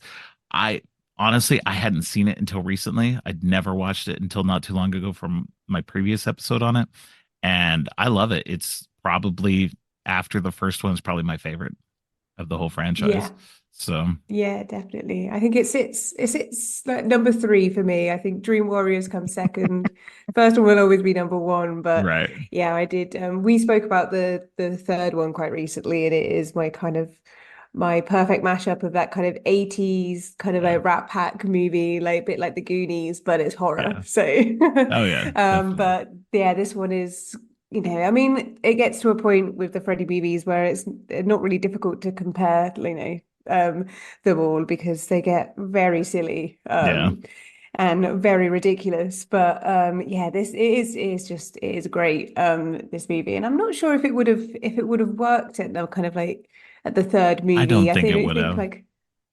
I honestly I hadn't seen it until recently. I'd never watched it until not too long ago from my previous episode on it, and I love it. It's probably after the first one is probably my favorite of the whole franchise. Yeah. So Yeah, definitely. I think it's like number three for me. I think Dream Warriors comes second. First one will always be number one, but right, yeah, I did. We spoke about the third one quite recently, and it is my kind of my perfect mashup of that kind of 80s kind of yeah, like Rat Pack movie, like a bit like the Goonies, but it's horror. yeah, So oh yeah, definitely, but yeah, this one is, I mean, it gets to a point with the Freddie BBs where it's not really difficult to compare, them all because they get very silly yeah. and very ridiculous. But yeah, it is great, this movie. And I'm not sure if it would have worked at the kind of like at the third I movie. don't think it I would think have. like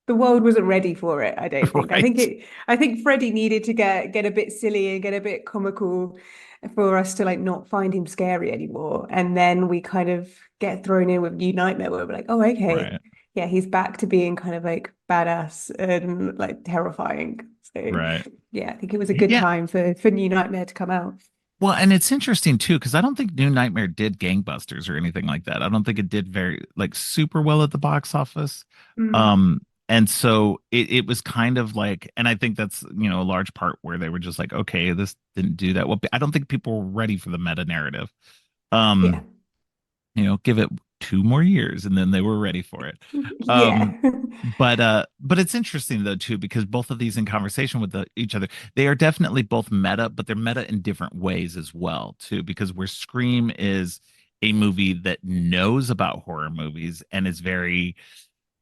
the world wasn't ready for it, I don't think. Right, I think Freddie needed to get a bit silly and get a bit comical for us to like not find him scary anymore. And then we kind of get thrown in with New Nightmare where we're like, oh, okay. right, Yeah, he's back to being kind of like badass and like terrifying. So right. yeah, I think it was a good Yeah. time for New Nightmare to come out. Well, and it's interesting too, because I don't think New Nightmare did gangbusters or anything like that. I don't think it did very like super well at the box office. Mm, And so it was kind of like, and I think that's, a large part where they were just like, okay, this didn't do that well. I don't think people were ready for the meta narrative. yeah. Um, give it 2 more years and then they were ready for it. Yeah. Um, but it's interesting though too because both of these in conversation with each other, they are definitely both meta, but they're meta in different ways as well too. Because where Scream is a movie that knows about horror movies and is very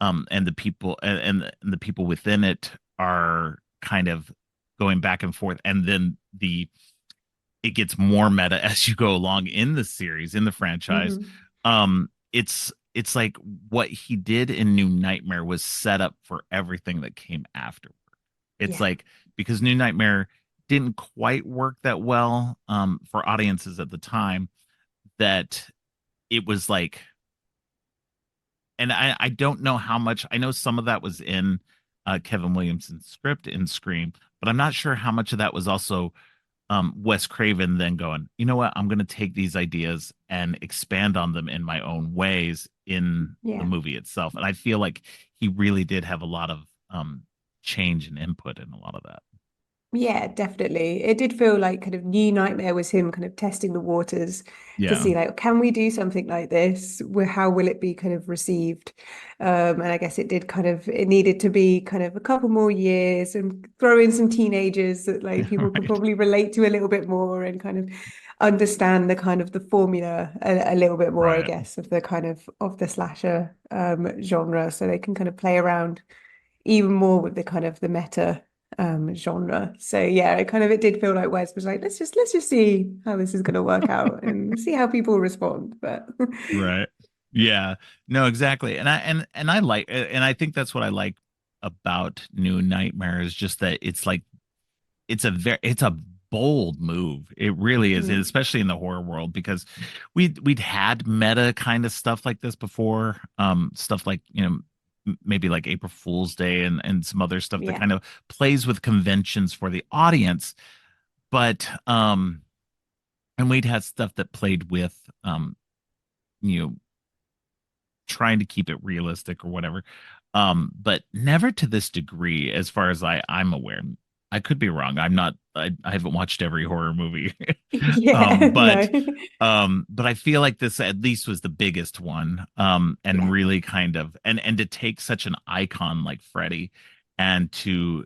and the people and the people within it are kind of going back and forth, and then the it gets more meta as you go along in the series in the franchise. Mhm. It's like what he did in New Nightmare was set up for everything that came afterward. It's Yeah. like because New Nightmare didn't quite work that well for audiences at the time, that it was like, and I don't know how much. I know some of that was in Kevin Williamson's script in Scream, but I'm not sure how much of that was also Wes Craven then going, you know what, I'm going to take these ideas and expand on them in my own ways in the Yeah. movie itself. And I feel like he really did have a lot of change and input in a lot of that. Yeah, definitely. It did feel like kind of New Nightmare was him kind of testing the waters to Yeah, see like, can we do something like this? How will it be kind of received? And I guess it did it needed to be kind of a couple more years and throw in some teenagers that like people could right, probably relate to a little bit more and kind of understand the kind of the formula a little bit more, I right, guess, of the kind of the slasher genre. So they can kind of play around even more with the kind of the meta genre. So yeah, it did feel like Wes was like, let's just see how this is gonna work out and see how people respond. But right. Yeah, no, exactly. And I like, and I think that's what I like about New Nightmare is just that it's like it's a bold move. It really is, mm, especially in the horror world because we'd had meta kind of stuff like this before. Stuff like, maybe like April Fool's Day and some other stuff that yeah. kind of plays with conventions for the audience. but and we'd had stuff that played with you know trying to keep it realistic or whatever. But never to this degree, as far as I'm aware. I could be wrong. I haven't watched every horror movie. Yeah, no. But but I feel like this at least was the biggest one. And Yeah, really kind of and to take such an icon like Freddy and to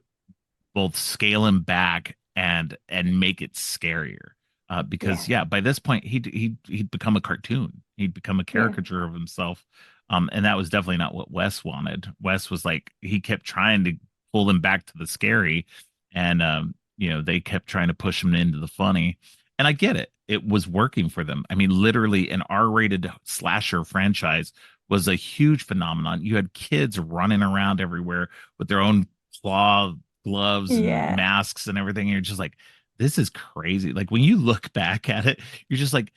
both scale him back and make it scarier. yeah, Because yeah, by this point he'd become a cartoon. He'd become a yeah, caricature of himself. And that was definitely not what Wes wanted. Wes was like he kept trying to pull him back to the scary, and they kept trying to push him into the funny. And I get it. It was working for them. I mean, literally, an R-rated slasher franchise was a huge phenomenon. You had kids running around everywhere with their own claw gloves and yeah. masks and everything. And you're just like, this is crazy. Like when you look back at it, you're just like,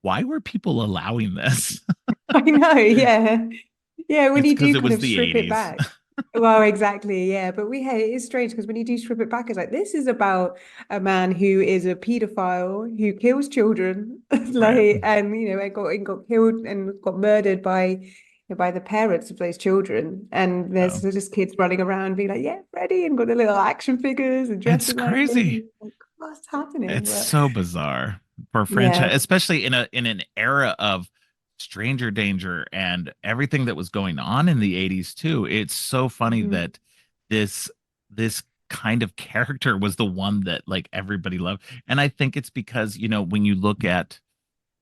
why were people allowing this? I know, yeah. Yeah, when It's you because do it kind was of the strip it 80s. back. Well, exactly, yeah. But it is strange because when you do strip it back, it's like this is about a man who is a pedophile who kills children, Right. like, and and got killed and got murdered by the parents of those children. And there's Oh, just kids running around being like, "Yeah, Freddy," and got the little action figures and it's dressing like crazy. him. Like, what's happening? It's But so bizarre for a yeah, franchise, especially in an era of stranger danger and everything that was going on in the 80s too. It's so funny mhm. that this this kind of character was the one that like everybody loved. And I think it's because, when you look at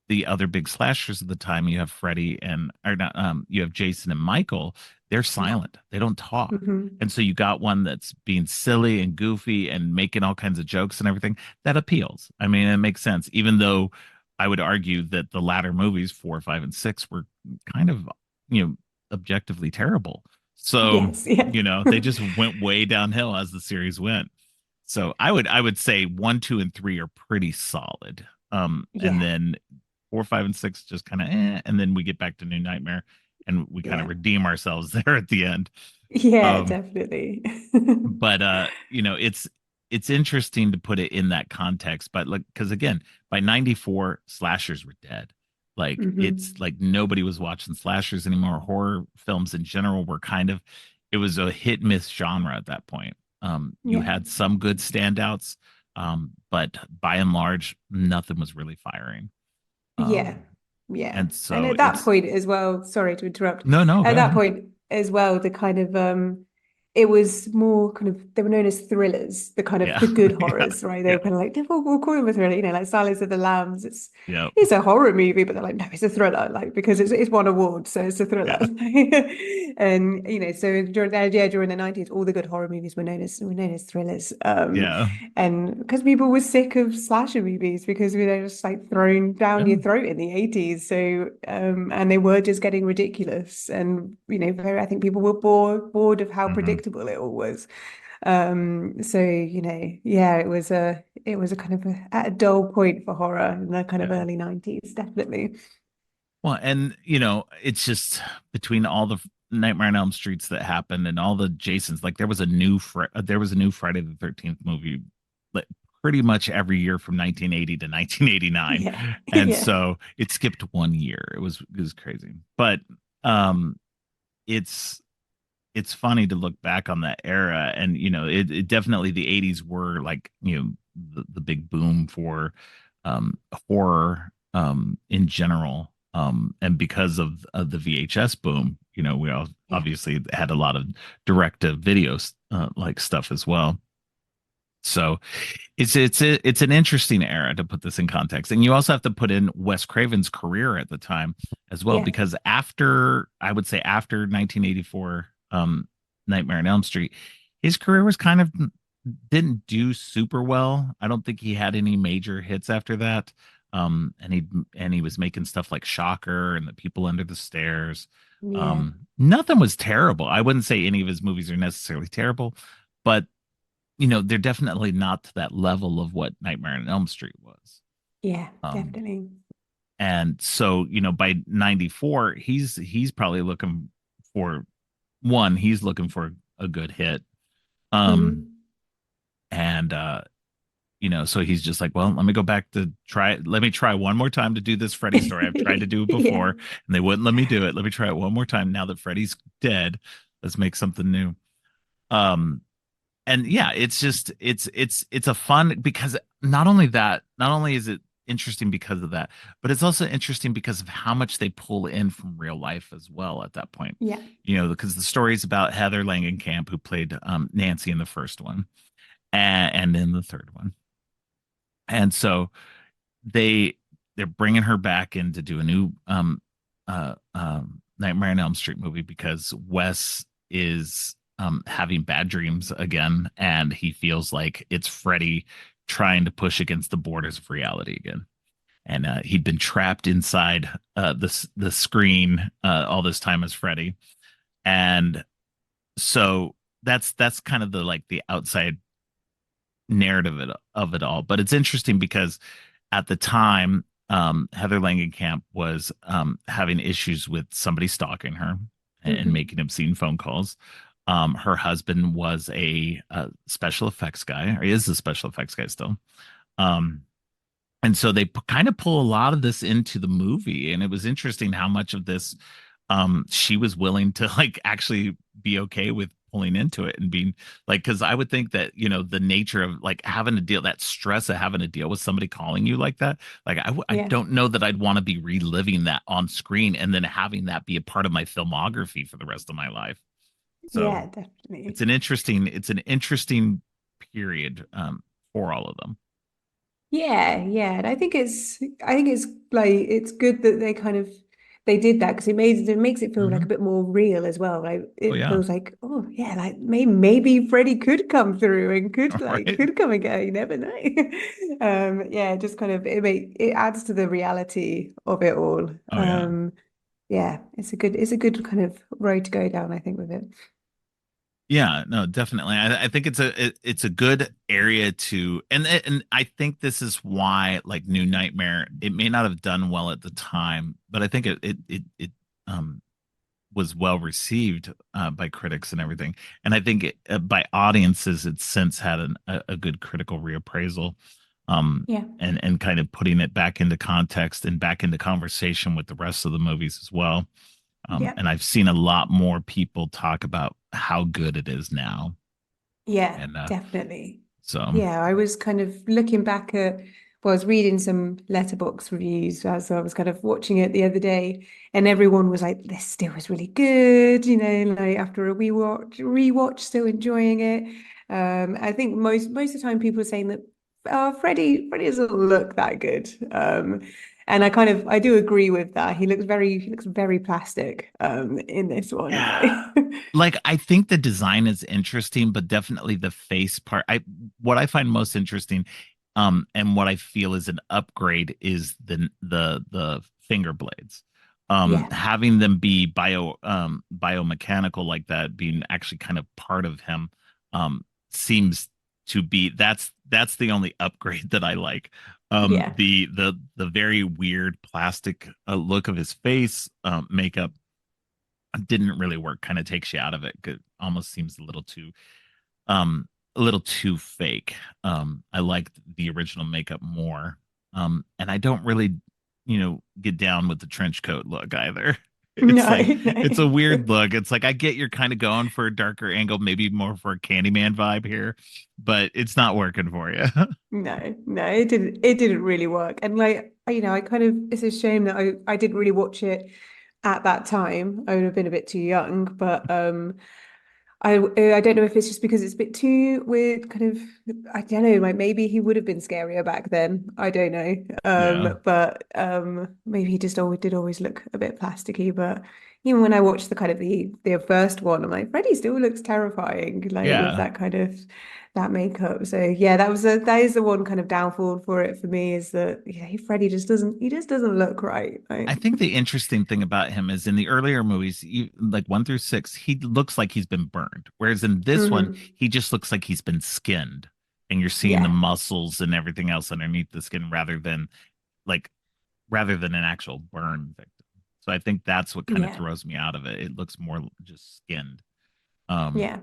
the other big slashers of the time, you have Freddy and or not, you have Jason and Michael. They're Yeah. silent. They don't talk. Hmm. And so you got one that's being silly and goofy and making all kinds of jokes and everything that appeals. I mean, it makes sense, even though I would argue that the latter movies, 4, 5, and 6, were kind of, objectively terrible. So, Yes, yeah. they just went way downhill as the series went. So I would say 1, 2, and 3 are pretty solid. And Yeah, then 4, 5, and 6 just kind of and then we get back to New Nightmare and we kind of yeah. redeem ourselves there at the end. Yeah, Um, definitely. but it's interesting to put it in that context, but like because again, by 94, slashers were dead. Like it's Hmm. like nobody was watching slashers anymore. Horror films in general were kind of it was a hit miss genre at that point. You Yeah, had some good standouts, but by and large, nothing was really firing. yeah, Um, yeah. and And so at that it's point as well, sorry to interrupt. no, At go that ahead. point as well, the kind of it was more kind of they were known as thrillers, the kind of Yeah. the good Yeah. horrors, right? They Yeah. were kind of like we'll call them a thriller, like Silence of the Lambs. Yeah. It's a horror movie, but they're like, no, it's a thriller, like because it's won awards, so it's a thriller. Yeah. And so during the 90s, all the good horror movies were known as thrillers. Yeah. And because people were sick of slasher movies because they were just like thrown down Yeah. your throat in the 80s. So and they were just getting ridiculous. And I think people were bored of how Hmm. predictable it all was. So yeah, it was a kind of at a dull point for horror in the kind of Yeah. early 90s, definitely. Well, and it's just between all the Nightmare on Elm Streets that happened and all the Jasons, like there was a new Friday the 13th movie like pretty much every year from 1980 to 1989. Yeah. And Yeah. so it skipped one year. It was crazy. But um it's it's funny to look back on that era and it definitely the 80s were like the big boom for horror in general and because of the VHS boom we all Yeah. obviously had a lot of direct to videos like stuff as well. So it's an interesting era to put this in context, and you also have to put in Wes Craven's career at the time as well, Yeah. because after I would say after 1984, Nightmare on Elm Street, his career was kind of didn't do super well. I don't think he had any major hits after that. And he was making stuff like Shocker and The People Under the Stairs. Yeah. Nothing was terrible. I wouldn't say any of his movies are necessarily terrible, but they're definitely not to that level of what Nightmare on Elm Street was. Yeah, Um, definitely. and so, by 94, he's probably looking for one, he's looking for a good hit. Um, Hmm. and so he's just like, well, let me go back to try. Let me try one more time to do this Freddy story. I've tried to do it before, Yeah. and they wouldn't let me do it. Let me try it one more time. Now that Freddy's dead, let's make something new. Um, and yeah, it's just it's a fun because not only is it interesting because of that, but it's also interesting because of how much they pull in from real life as well at that point. Yeah. Because the story's about Heather Langenkamp, who played Nancy in the first one and in the third one. And so they they're bringing her back in to do a new Nightmare on Elm Street movie because Wes is having bad dreams again, and he feels like it's Freddy trying to push against the borders of reality again. And he'd been trapped inside the screen all this time as Freddy, and so that's kind of the like the outside narrative of it all. But it's interesting because at the time, Heather Langenkamp was having issues with somebody stalking her and Hmm. making obscene phone calls. Her husband was a special effects guy, or is a special effects guy still. Um, and so they kind of pull a lot of this into the movie, and it was interesting how much of this she was willing to like actually be okay with pulling into it and being like, because I would think that the nature of like having to deal that stress of having to deal with somebody calling you like that, like I Yeah. don't know that I'd want to be reliving that on screen and then having that be a part of my filmography for the rest of my life. So Yeah, definitely. it's an interesting period for all of them. Yeah, yeah. And I think it's like it's good that they did that because it makes it feel like Hmm. a bit more real as well. Like Oh it yeah. feels like, oh yeah, like maybe Freddy could come through and could All like right. could come and go. You never know. Yeah, just kind of it adds to the reality of it all. Oh yeah. Yeah, it's a good kind of road to go down, I think, with it. Yeah, no, definitely. I think it's a good area to, and I think this is why like New Nightmare, it may not have done well at the time, but I think it um was well received by critics and everything, and I think by audiences, it's since had a good critical reappraisal, Yeah. and kind of putting it back into context and back into conversation with the rest of the movies as well. Yeah. And I've seen a lot more people talk about how good it is now. Yeah, And definitely. so, Yeah, I was kind of looking back I was reading some letterbox reviews as I was kind of watching it the other day, and everyone was like, this still was really good, like after a rewatch, still enjoying it. I think most of the time people are saying that Freddy doesn't look that good. And I do agree with that. He looks very plastic in this one. yeah. Like I think the design is interesting, but definitely the face part. What I find most interesting, and what I feel is an upgrade is the finger blades. Yeah, Having them be biomechanical like that, being actually kind of part of him, seems to be that's the only upgrade that I like. yeah. The very weird plastic look of his face, makeup didn't really work. Kind of takes you out of it. It almost seems um a little too fake. I liked the original makeup more. And I don't really, get down with the trench coat look either. It's No, like it's a no. weird look. It's like I get you're kind of going for a darker angle, maybe more for a Candyman vibe here, but it's not working for you. No, it didn't really work. And like, it's a shame that I didn't really watch it at that time. I would have been a bit too young, but I don't know if it's just because it's a bit too weird, kind of. I don't know, like maybe he would have been scarier back then. I don't know. Yeah. But maybe he just always look a bit plasticky. But even when I watched the kind of the first one, I'm like, Freddy still looks terrifying, like with Yeah. that kind of that makeup. So yeah, that is the one kind of downfall for it for me is that yeah, he just doesn't look right. I Like, think the interesting thing about him is in the earlier movies, like 1 through 6, he looks like he's been burned. Whereas in this one, mhm. he just looks like he's been skinned. And you're seeing the Yeah, muscles and everything else underneath the skin like rather than an actual burn victim. So I think that's what kind of yeah, throws me out of it. It looks more just skinned. Um, yeah.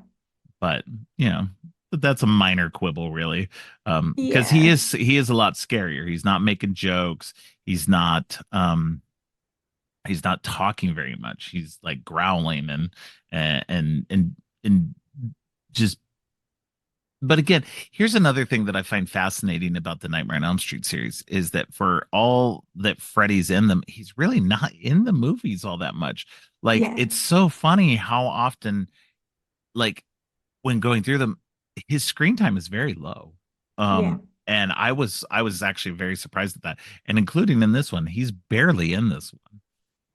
but you know, but that's a minor quibble, really. Because Yeah. he is a lot scarier. He's not making jokes. He's not he's not talking very much. He's like growling and just. But again, here's another thing that I find fascinating about the Nightmare on Elm Street series is that for all that Freddy's in them, he's really not in the movies all that much. Like Yeah. it's so funny how often, like when going through them, his screen time is very low. Yeah. And I was actually very surprised at that. And including in this one, he's barely in this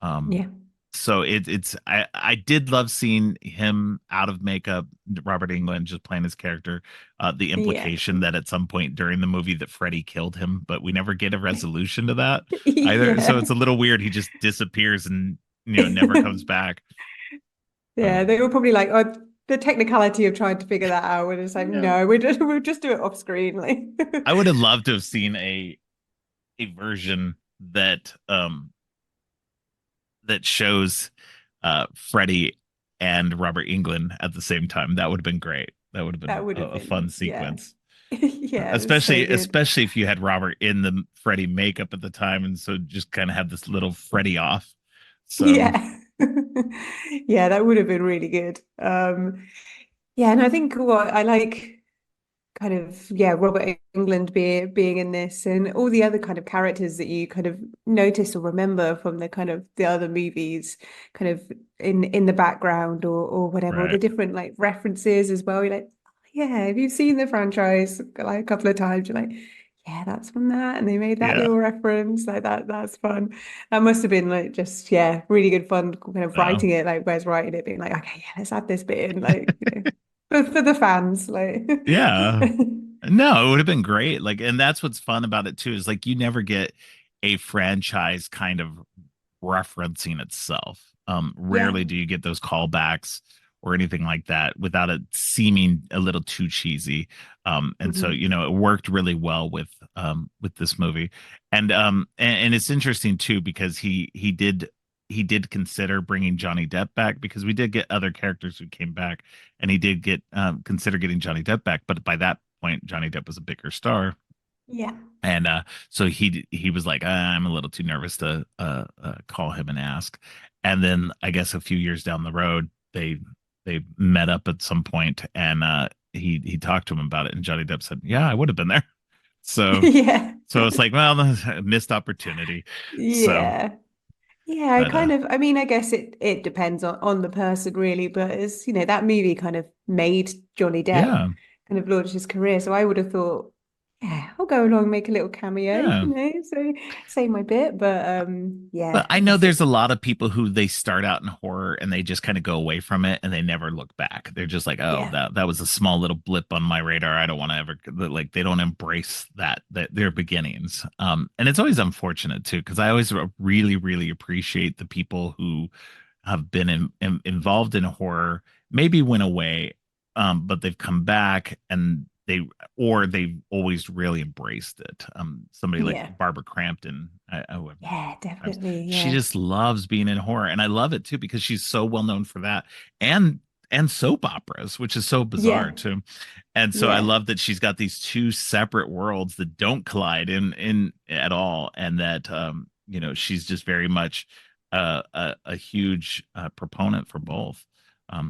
one. Yeah. So it's I did love seeing him out of makeup, Robert Englund just playing his character. The Yeah. implication that at some point during the movie that Freddy killed him, but we never get a resolution to that either. So Yeah. it's a little weird. He just disappears and never comes back. Yeah, Um, they were probably like, oh, the technicality of trying to figure that out. We're just like, yeah, no, we'll just do it off screen. Like, I would have loved to have seen a version that shows Freddie and Robert Englund at the same time. That would have been great. That would have been that would have a fun been, yeah. sequence. Yeah, it was so good. Especially if you had Robert in the Freddie makeup at the time, and so just kind of have this little Freddie off. So Yeah. Yeah, that would have been really good. Yeah, and I think what I like kind of Robert England being in this and all the other kind of characters that you kind of notice or remember from the kind of the other movies kind of in the background or whatever, or the right, different like references as well. You're like, "Oh, yeah, have you seen the franchise like a couple of times?" You're like, yeah, that's from that, and they made that yeah, little reference like that's fun. That must have been like just really good fun kind of uh, writing it, like Wes writing it, being like, okay, yeah, let's add this bit in, like, for the fans, like. yeah. No, it would have been great. Like, and that's what's fun about it too, is like you never get a franchise kind of referencing itself. Yeah. Rarely do you get those callbacks or anything like that without it seeming a little too cheesy. And so, Mhm. it worked really well with this movie. And it's interesting too, because he did consider bringing Johnny Depp back because we did get other characters who came back, and he did get consider getting Johnny Depp back, but by that point, Johnny Depp was a bigger star, Yeah. and so he was like, I'm a little too nervous to call him and ask. And then I guess a few years down the road, they met up at some point, and he talked to him about it, and Johnny Depp said, "Yeah, I would have been there." So Yeah. it's like, well, missed opportunity. So, Yeah. Yeah, I but kind of, I mean, I guess it depends on the person really, but as that movie kind of made Johnny Depp yeah, kind of launch his career. So I would have thought, yeah, I'll go along and make a little cameo, yeah. so say my bit. But yeah, But I I know guess there's it, a lot of people who they start out in horror and they just kind of go away from it and they never look back. They're just like, oh, yeah, that was a small little blip on my radar. I don't want to ever like they don't embrace that their beginnings. And it's always unfortunate too, because I always really, really appreciate the people who have been involved in horror, maybe went away, but they've come back and they've always really embraced it. Somebody like yeah, Barbara Crampton, who I've known yeah, for a long time, definitely, she yeah, just loves being in horror, and I love it too because she's so well known for that, and soap operas, which is so bizarre yeah, too. And so I yeah, love that she's got these two separate worlds that don't collide in at all, and that she's just very much a huge proponent for both,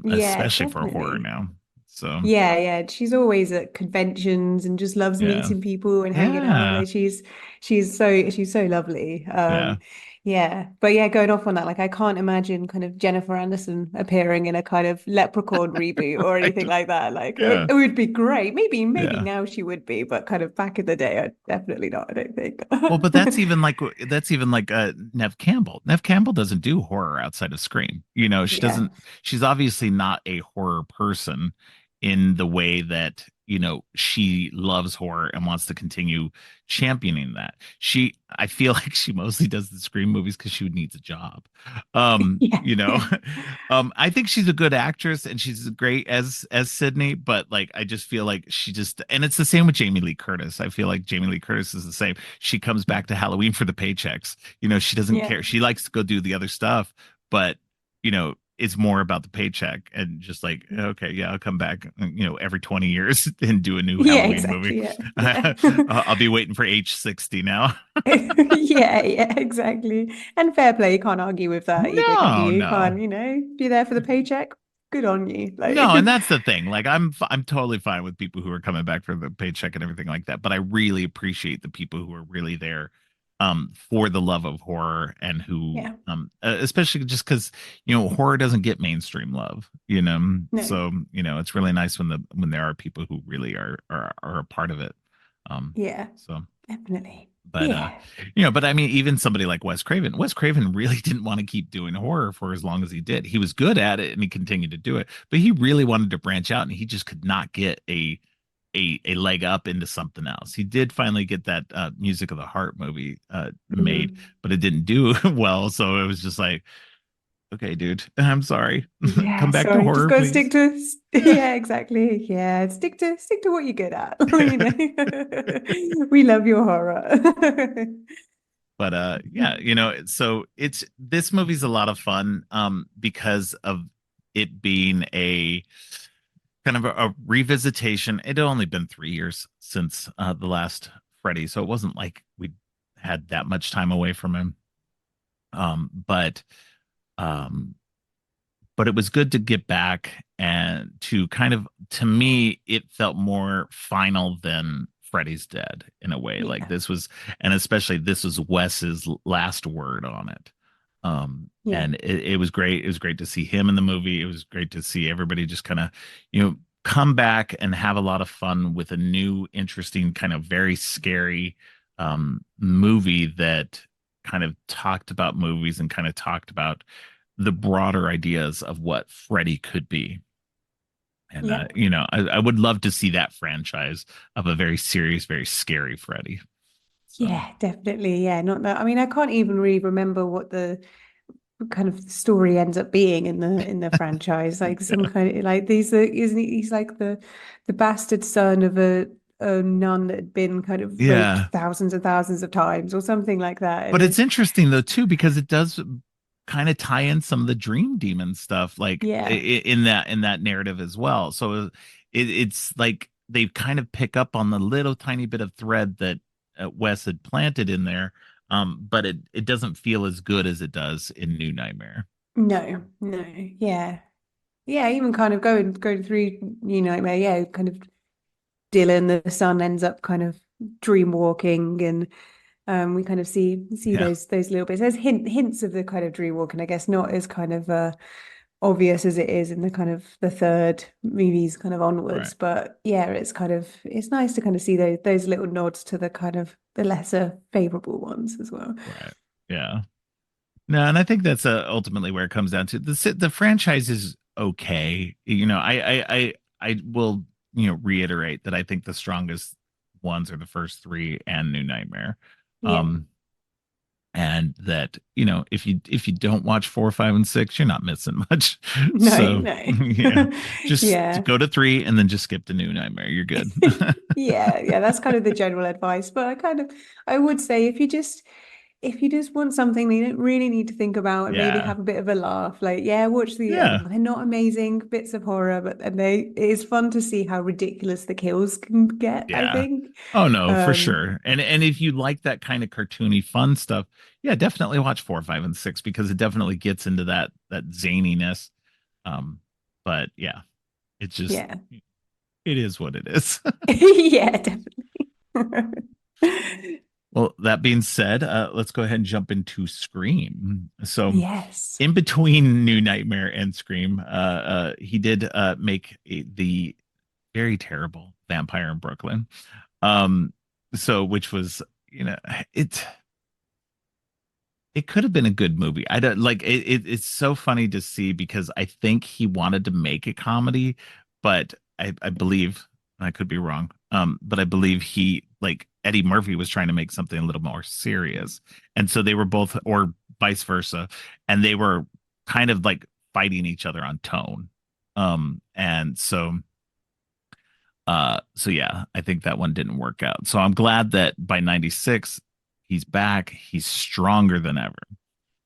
yeah, especially for horror definitely. now. So Yeah, yeah. She's always at conventions and just loves yeah, meeting people and hanging out. yeah, Like she's so lovely. yeah. Yeah. But yeah, going off on that, like I can't imagine kind of Jennifer Anderson appearing in a kind of Leprechaun reboot or Right. anything like that. Like Yeah, it would be great. Maybe yeah. now she would be, but kind of back in the day, definitely not, I don't think. Well, but that's even like Nev Campbell. Nev Campbell doesn't do horror outside of Scream. She Yeah. doesn't. She's obviously not a horror person in the way that she loves horror and wants to continue championing that. I feel like she mostly does the Scream movies because she needs a job. Yeah. I think she's a good actress and she's great as Sydney, but like I just feel like and it's the same with Jamie Lee Curtis. I feel like Jamie Lee Curtis is the same. She comes back to Halloween for the paychecks. She doesn't Yeah. care. She likes to go do the other stuff, but you know it's more about the paycheck and just like, okay, yeah, I'll come back, every 20 years and do a new Yeah, Halloween movie. exactly. Yeah. Yeah. I'll be waiting for age 60 now. Yeah, yeah, exactly. And fair play, you can't argue with that either, can No, you? You no. can't, be there for the paycheck. Good on you. Like, No, and that's the thing. Like I'm totally fine with people who are coming back for the paycheck and everything like that, but I really appreciate the people who are really there for the love of horror and who yeah, especially just cuz horror doesn't get mainstream love, no, So, it's really nice when there are people who really are a part of it. Um yeah, so definitely. but Yeah, but I mean, even somebody like Wes Craven, Wes Craven really didn't want to keep doing horror for as long as he did. He was good at it and he continued to do it, but he really wanted to branch out and he just could not get a leg up into something else. He did finally get that Music of the Heart movie made, mhm. but it didn't do well. So it was just like, okay, dude, I'm sorry. Yeah, Come back to sorry, just horror, gotta stick please. to Yeah. yeah, exactly. Yeah, stick to what you're good at. We love your horror. But yeah, so it's this movie's a lot of fun because of it being a kind of a revisitation. It had only been 3 years since the last Freddy, so it wasn't like we had that much time away from him. But um but it was good to get back and to kind of, to me it felt more final than Freddy's Dead in a way. Like Yeah, this was, and especially this was Wes's last word on it. yeah, And it was great. It was great to see him in the movie. It was great to see everybody just kind of, come back and have a lot of fun with a new, interesting, kind of very scary movie that kind of talked about movies and kind of talked about the broader ideas of what Freddy could be. And yeah. I would love to see that franchise of a very serious, very scary Freddy. So Yeah, definitely. Yeah, not that. I mean, I can't even really remember what the kind of story ends up being in the franchise. Like some yeah, kind of like these are isn't he, he's like the bastard son of a nun that had been kind of raped yeah. thousands and thousands of times or something like that. And But it's it's interesting though too because it does kind of tie in some of the dream demon stuff, like yeah, in that narrative as well. So it's like they kind of pick up on the little tiny bit of thread that Wes had planted in there, but it doesn't feel as good as it does in New Nightmare. no, no, yeah. Yeah, even kind of going through New Nightmare, yeah, kind of Dylan, the son ends up kind of dream walking and we kind of see Yeah, those little bits. There's hints of the kind of dream walking, I guess, not as kind of obvious as it is in the kind of the third movies kind of right, onwards. But yeah, it's nice to kind of see those little nods to the kind of the lesser favorable ones as well. right, yeah. No, and I think that's ultimately where it comes down to. The franchise is okay. I will reiterate that I think the strongest ones are the first three and New Nightmare. Yeah. Um, and that if you don't watch 4, 5, and 6, you're not missing much. No, So no. yeah, just Yeah. go to 3 and then just skip to New Nightmare. You're good. Yeah, yeah, that's kind of the general advice. But I would say if you just want something that you don't really need to think about and maybe Yeah, have a bit of a laugh, like yeah, watch the other yeah, one. They're not amazing bits of horror, but then it is fun to see how ridiculous the kills can get, I yeah. think. Oh no, for Um, sure. And if you like that kind of cartoony fun stuff, yeah, definitely watch 4, 5, and 6 because it definitely gets into that zaniness. Um, but yeah, it's just yeah. it is what it is. Yeah, definitely. Well, that being said, let's go ahead and jump into Scream. So, Yes. in between New Nightmare and Scream, he did make the very terrible Vampire in Brooklyn. Um, so which was, you know, it it could have been a good movie. I don't like it's so funny to see because I think he wanted to make a comedy, but I believe, and I could be wrong, but I believe he, like, Eddie Murphy was trying to make something a little more serious. And so they were both, or vice versa, and they were kind of like fighting each other on tone. And so yeah, I think that one didn't work out. So I'm glad that by 96 he's back, he's stronger than ever.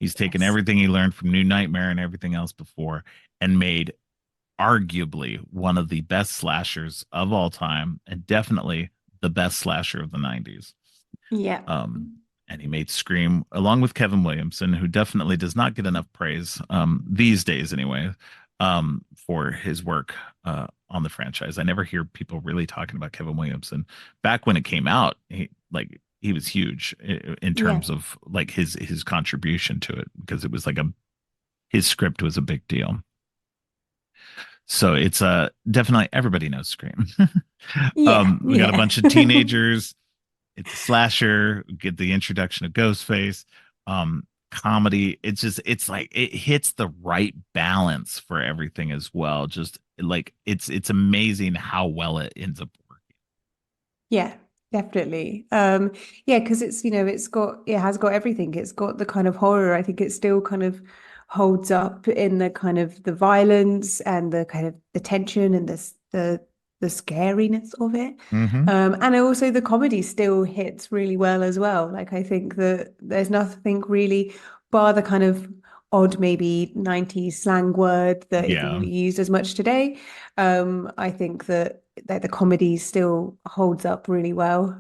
He's taken Yes. everything he learned from New Nightmare and everything else before and made arguably one of the best slashers of all time and definitely the best slasher of the 90s. Yeah. Um, and he made Scream along with Kevin Williamson, who definitely does not get enough praise these days, anyway, for his work on the franchise. I never hear people really talking about Kevin Williamson. Back when it came out, he was huge in Yeah. terms of like his contribution to it because it was like a his script was a big deal. So it's definitely everybody knows Scream. Yeah. We got a Yeah. bunch of teenagers. It's a slasher. Get the introduction of Ghostface. Comedy. It's like it hits the right balance for everything as well. Just like it's amazing how well it ends up working. Yeah, definitely. Yeah, because it's, it has got everything. It's got the kind of horror. I think it still kind of holds up in the kind of the violence and the kind of the tension and the scariness of it. Mm-hmm. And also the comedy still hits really well as well. Like I think that there's nothing really bar the kind of odd maybe 90s slang word that isn't Yeah. really used as much today. I think that the comedy still holds up really well.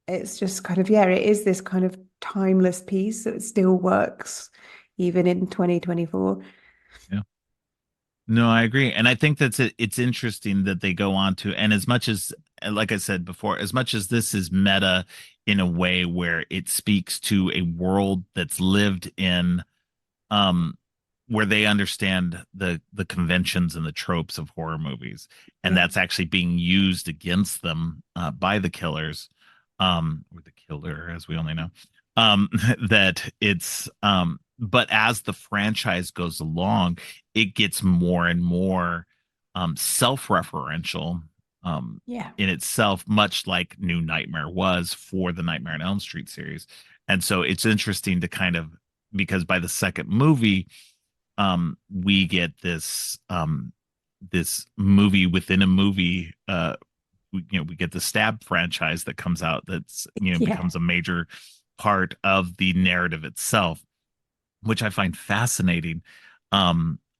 It's just kind of, yeah, it is this kind of timeless piece that still works even in 2024. Yeah. No, I agree. And I think it's interesting that they go on to, and as much as, like I said before, as much as this is meta in a way where it speaks to a world that's lived in, um, where they understand the conventions and the tropes of horror movies, and Yeah. that's actually being used against them by the killers, or the killer, as we only know. That it's but as the franchise goes along, it gets more and more self-referential Yeah. in itself, much like New Nightmare was for the Nightmare on Elm Street series. And so it's interesting to kind of because by the second movie, we get this movie within a movie. We get the Stab franchise that comes out that's Yeah. becomes a major part of the narrative itself, which I find fascinating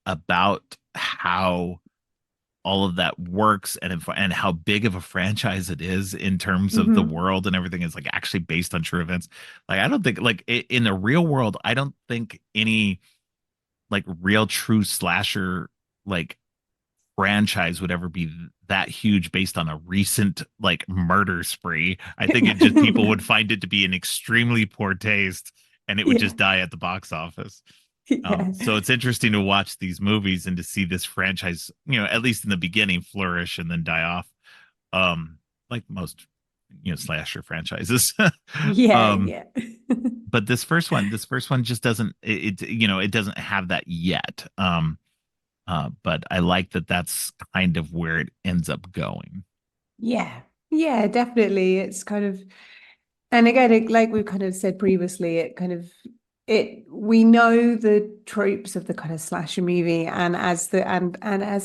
about how all of that works and how big of a franchise it is in terms of the Hmm. world and everything is like actually based on true events. Like I don't think like in the real world, I don't think any like real true slasher like franchise would ever be that huge based on a recent like murder spree. I think it just people would find it to be an extremely poor taste and it would Yeah. just die at the box office. Yeah. So it's interesting to watch these movies and to see this franchise, at least in the beginning, flourish and then die off. Like most, slasher franchises. Yeah. um, Yeah. but this first one just doesn't it doesn't have that yet. But I like that that's kind of where it ends up going. Yeah. Yeah, definitely. It's kind of, and again, like we kind of said previously, it kind of we know the tropes of the kind of slasher movie, and as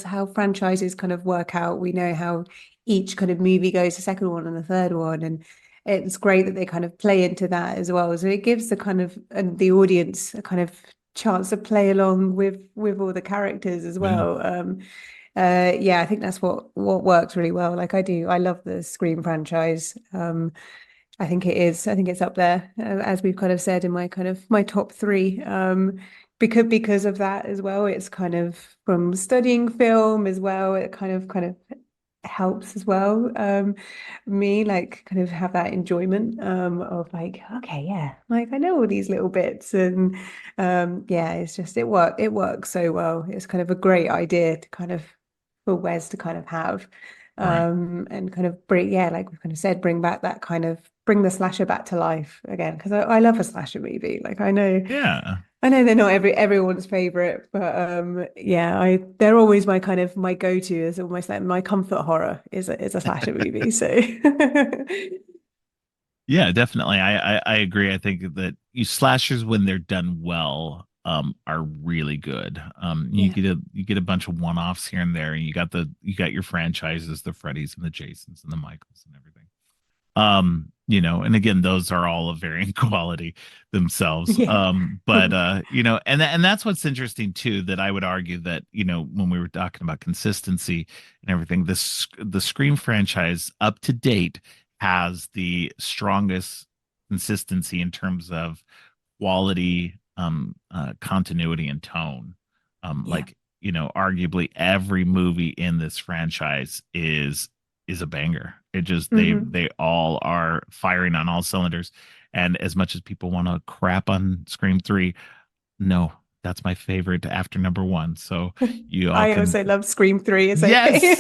how franchises kind of work out, we know how each kind of movie goes, the second one and the third one, and it's great that they kind of play into that as well. So it gives the kind of and the audience a kind of chance to play along with all the characters as Yeah. well. Yeah, I think that's what works really well. Like I love the Scream franchise. I think it is. I think it's up there, as we've kind of said in my kind of my top three. Because of that as well. It's kind of from studying film as well. It kind of helps as well. Me like kind of have that enjoyment of like, okay, yeah, like I know all these little bits, and yeah, it's just it works so well. It's kind of a great idea to kind of for Wes to kind of have. Right. And kind of bring, yeah, like we kind of said, bring back that kind of bring the slasher back to life again. Because I love a slasher movie. Like Yeah. I know they're not everyone's favorite, but yeah, I they're always my kind of my go-to is almost like my comfort horror is a slasher movie. So Yeah, definitely. I agree. I think that you slashers when they're done well are really good. You yeah, get a bunch of one-offs here and there, and you got your franchises, the Freddys and the Jasons and the Michaels and everything. And again, those are all of varying quality themselves. Yeah. But and that's what's interesting too, that I would argue that, when we were talking about consistency and everything, the Scream franchise up to date has the strongest consistency in terms of quality, continuity and tone. Yeah. Like, arguably every movie in this franchise is a banger. It just Hmm. they all are firing on all cylinders. And as much as people want to crap on Scream 3, no, that's my favorite after number one. So you all I can. also love Scream 3. It's okay. Yes.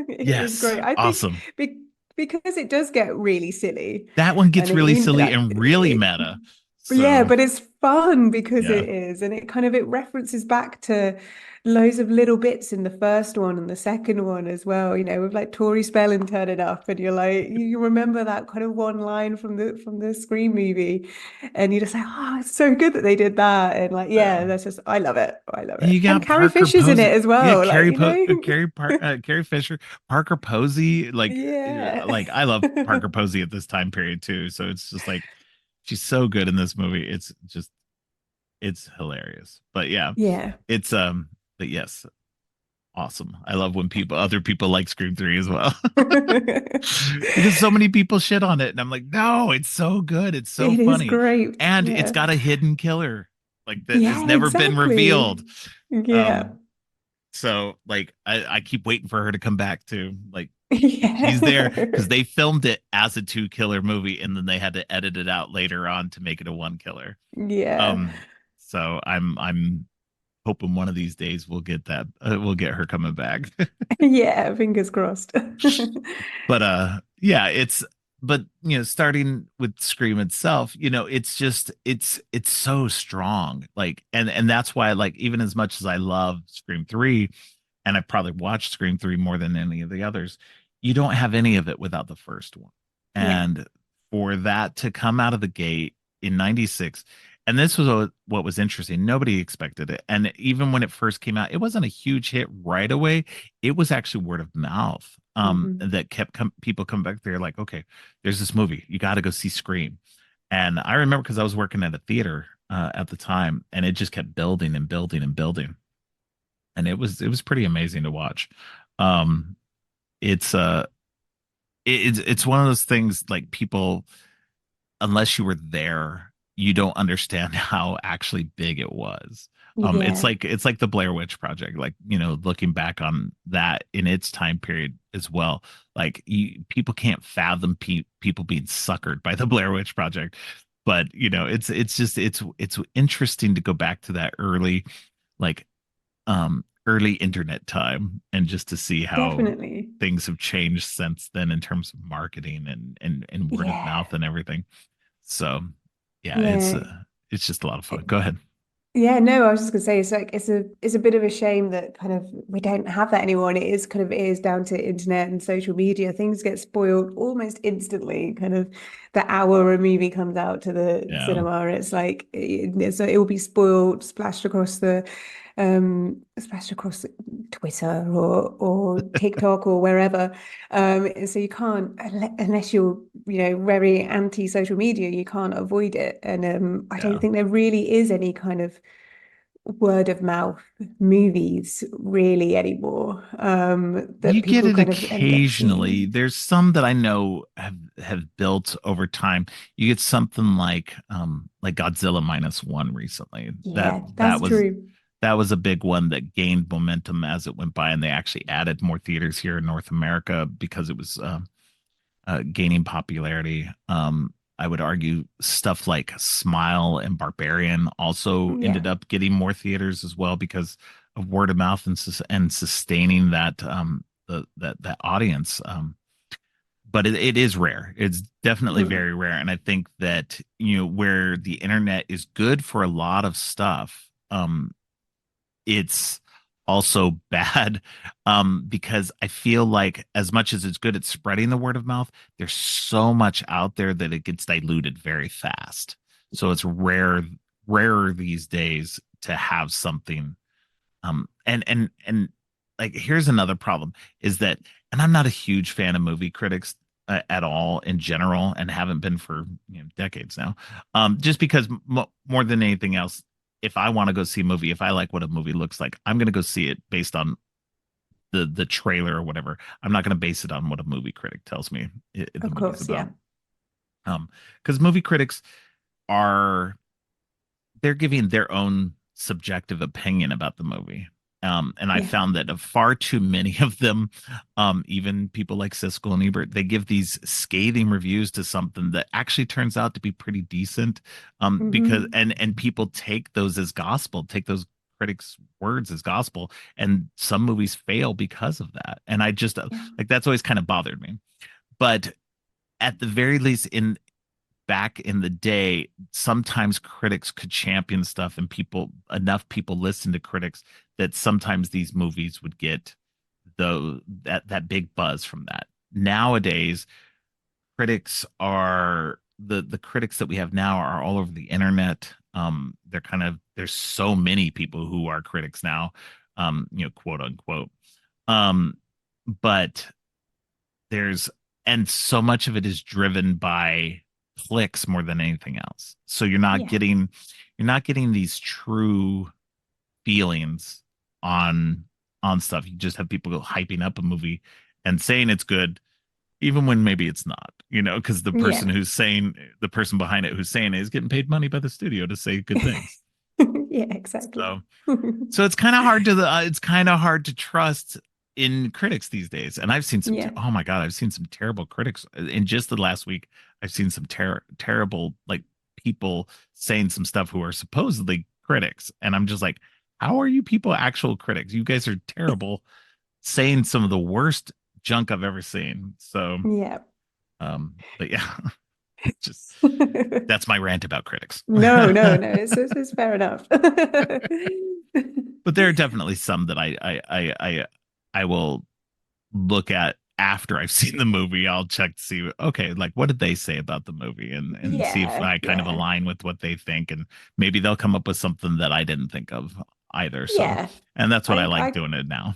It is Yes. great. I think Awesome. because it does get really silly, That one and gets really silly that and really it, meta. yeah, So but it's fun because yeah. it is, and it references back to loads of little bits in the first one and the second one as well. With like Tori Spelling turning up, and you're like, you remember that kind of one line from the Scream movie, and you're just like, oh, it's so good that they did that, and like, Yeah. yeah, that's just I love it, I love And it, you and got Carrie Parker Fisher's in it Posey. as Yeah, well, like Carrie Fisher, Parker Posey. yeah, Like I love Parker Posey at this time period too. So it's just like she's so good in this movie. It's hilarious. But yeah, yeah. it's but yes, awesome. I love when other people like Scream 3 as well. Because so many people shit on it and I'm like, "No, it's so good. It's so It is funny." great, And it's yeah, got a hidden killer like that has yeah, never been exactly, revealed. yeah, Um so like I keep waiting for her to come back too. Like she's there yeah. because they filmed it as a two killer movie and then they had to edit it out later on to make it a one killer. Yeah. Um so I'm hoping one of these days we'll get her coming back. Yeah, fingers crossed. But yeah, but starting with Scream itself, it's just it's so strong. Like and that's why, like, even as much as I love Scream 3 and I probably watched Scream 3 more than any of the others, you don't have any of it without the first one. Yeah. And for that to come out of the gate in 96, and this was what was interesting, nobody expected it. And even when it first came out, it wasn't a huge hit right away. It was actually word of mouth Hmm. that kept people come back there like, okay, there's this movie. You got to go see Scream. And I remember because I was working at a theater at the time, and it just kept building and building and building, and it was pretty amazing to watch. Um, it's it's one of those things like people, unless you were there, you don't understand how actually big it was. It's Yeah, like the Blair Witch Project, like looking back on that in its time period as well. Like people can't fathom people being suckered by the Blair Witch Project, but it's just it's interesting to go back to that like early internet time and just to see how definitely. things have changed since then in terms of marketing and word of Yeah. mouth and everything. So yeah, Yeah. it's just a lot of fun. Go ahead. Yeah, no, I was just gonna say it's like it's a bit of a shame that kind of we don't have that anymore. And it is down to internet and social media. Things get spoiled almost instantly. Kind of the hour a movie comes out to the Yeah. cinema, it's like so it will be spoiled, splashed across Twitter or TikTok or wherever. So you can't unless you're very anti social media, you can't avoid it. And I don't Yeah. think there really is any kind of word of mouth movies really anymore You that get people it kind of end up occasionally. seeing. There's some that I know have built over time. You get something like Godzilla minus one recently. That Yeah, that that's was true. that was a big one that gained momentum as it went by, and they actually added more theaters here in North America because it was gaining popularity. I would argue stuff like Smile and Barbarian also Yeah. ended up getting more theaters as well because of word of mouth and sustaining that that audience. But it is rare. It's definitely Mm. very rare, and I think that where the internet is good for a lot of stuff, it's also bad because I feel like as much as it's good at spreading the word of mouth, there's so much out there that it gets diluted very fast. So it's rarer these days to have something. And like here's another problem is that, and I'm not a huge fan of movie critics. at all in general, and haven't been for decades now. Just because more than anything else, if I want to go see a movie, if I like what a movie looks like, I'm going to go see it based on the trailer or whatever. I'm not going to base it on what a movie critic tells me the Of movie's course, about. yeah. Because movie critics are they're giving their own subjective opinion about the movie. And I Yeah. found that far too many of them, even people like Siskel and Ebert, they give these scathing reviews to something that actually turns out to be pretty decent. Because Hmm. and people take those as gospel, take those critics' words as gospel, and some movies fail because of that. And I just Yeah. like that's always kind of bothered me. But at the very least, in back in the day, sometimes critics could champion stuff, and enough people listen to critics that sometimes these movies would get that big buzz from that. Nowadays, critics are the critics that we have now are all over the internet. They're kind of there's so many people who are critics now, quote unquote. Um, but there's and so much of it is driven by clicks more than anything else. So Yeah. you're not getting these true feelings on on stuff. You just have people hyping up a movie and saying it's good even when maybe it's not, because Yeah. the person behind it who's saying it is getting paid money by the studio to say good things. Yeah, exactly. So so it's kind of hard to trust in critics these days. And I've seen Yeah. oh my God, I've seen some terrible critics in just the last week. I've seen some terrible like people saying some stuff who are supposedly critics. And I'm just like, how are you people actual critics? You guys are terrible, saying some of the worst junk I've ever seen. So, Yeah. but yeah, just that's my rant about critics. No, no, no. It's fair enough. But there are definitely some that I will look at after I've seen the movie. I'll check to see, okay, like what did they say about the movie, and see if Yeah, I kind of yeah, align with what they think, and maybe they'll come up with something that I didn't think of either. So, yeah. and that's what I like I doing it now.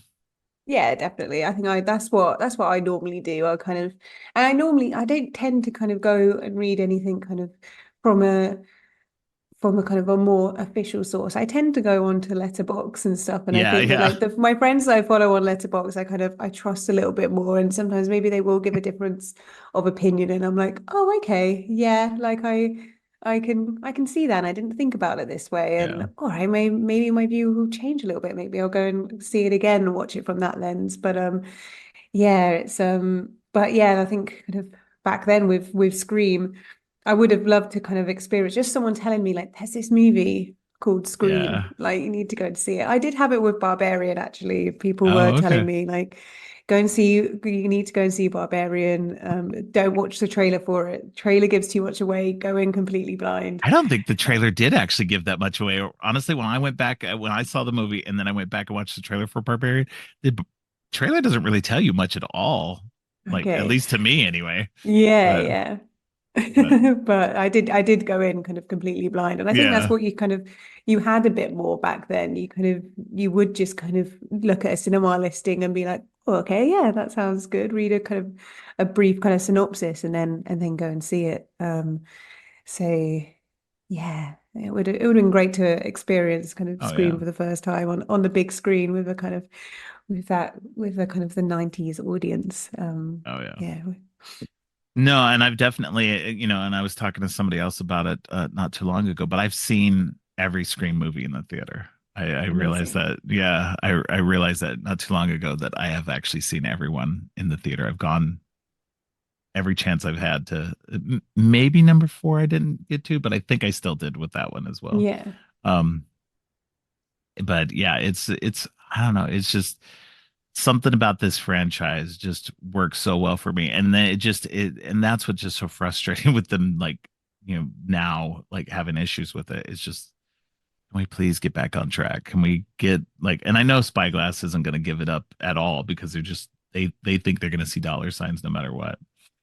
yeah, definitely. I think that's what I normally do. I kind of and I don't tend to kind of go and read anything kind of from a kind of a more official source. I tend to go on to Letterbox and stuff, and I Yeah, think that yeah, like my friends that I follow on Letterbox, I trust a little bit more, and sometimes maybe they will give a difference of opinion, and I'm like, oh, okay, yeah, like I can see that, and I didn't think about it this way, yeah. and all right, maybe my view will change a little bit. Maybe I'll go and see it again and watch it from that lens. But yeah, it's but yeah, I think kind of back then with Scream, I would have loved to kind of experience just someone telling me like there's this movie called Scream, Yeah. like you need to go and see it. I did have it with Barbarian actually. People were Oh, telling okay. me like you need to go and see Barbarian. Don't watch the trailer for it. Trailer gives too much away. Go in completely blind. I don't think the trailer did actually give that much away. Honestly, when I went back, when I saw the movie and then I went back and watched the trailer for Barbarian, the trailer doesn't really tell you much at all. Like, at Okay. least to me anyway. Yeah, But, yeah. but But I did go in kind of completely blind. And I think that's yeah, what you had a bit more back then. You would just kind of look at a cinema listing and be like, oh, okay, yeah, that sounds good. Read a kind of a brief kind of synopsis and then go and see it. So yeah, it would have been great to experience kind of oh yeah, Scream for the first time on the big screen with a kind of with the kind of the 90s audience. oh yeah. Yeah, No, and I've definitely, and I was talking to somebody else about it not too long ago, but I've seen every Scream movie in the theater. I realized amazing. that, yeah, I realized that not too long ago that I have actually seen everyone in the theater. I've gone every chance I've had to maybe number four I didn't get to, but I think I still did with that one as well. Yeah. Um, but yeah, it's I don't know, it's just something about this franchise just works so well for me. And then and that's what's just so frustrating with them, like, now like having issues with it. It's just, can we please get back on track? Can we get like, and I know Spyglass isn't going to give it up at all because they think they're going to see dollar signs no matter what.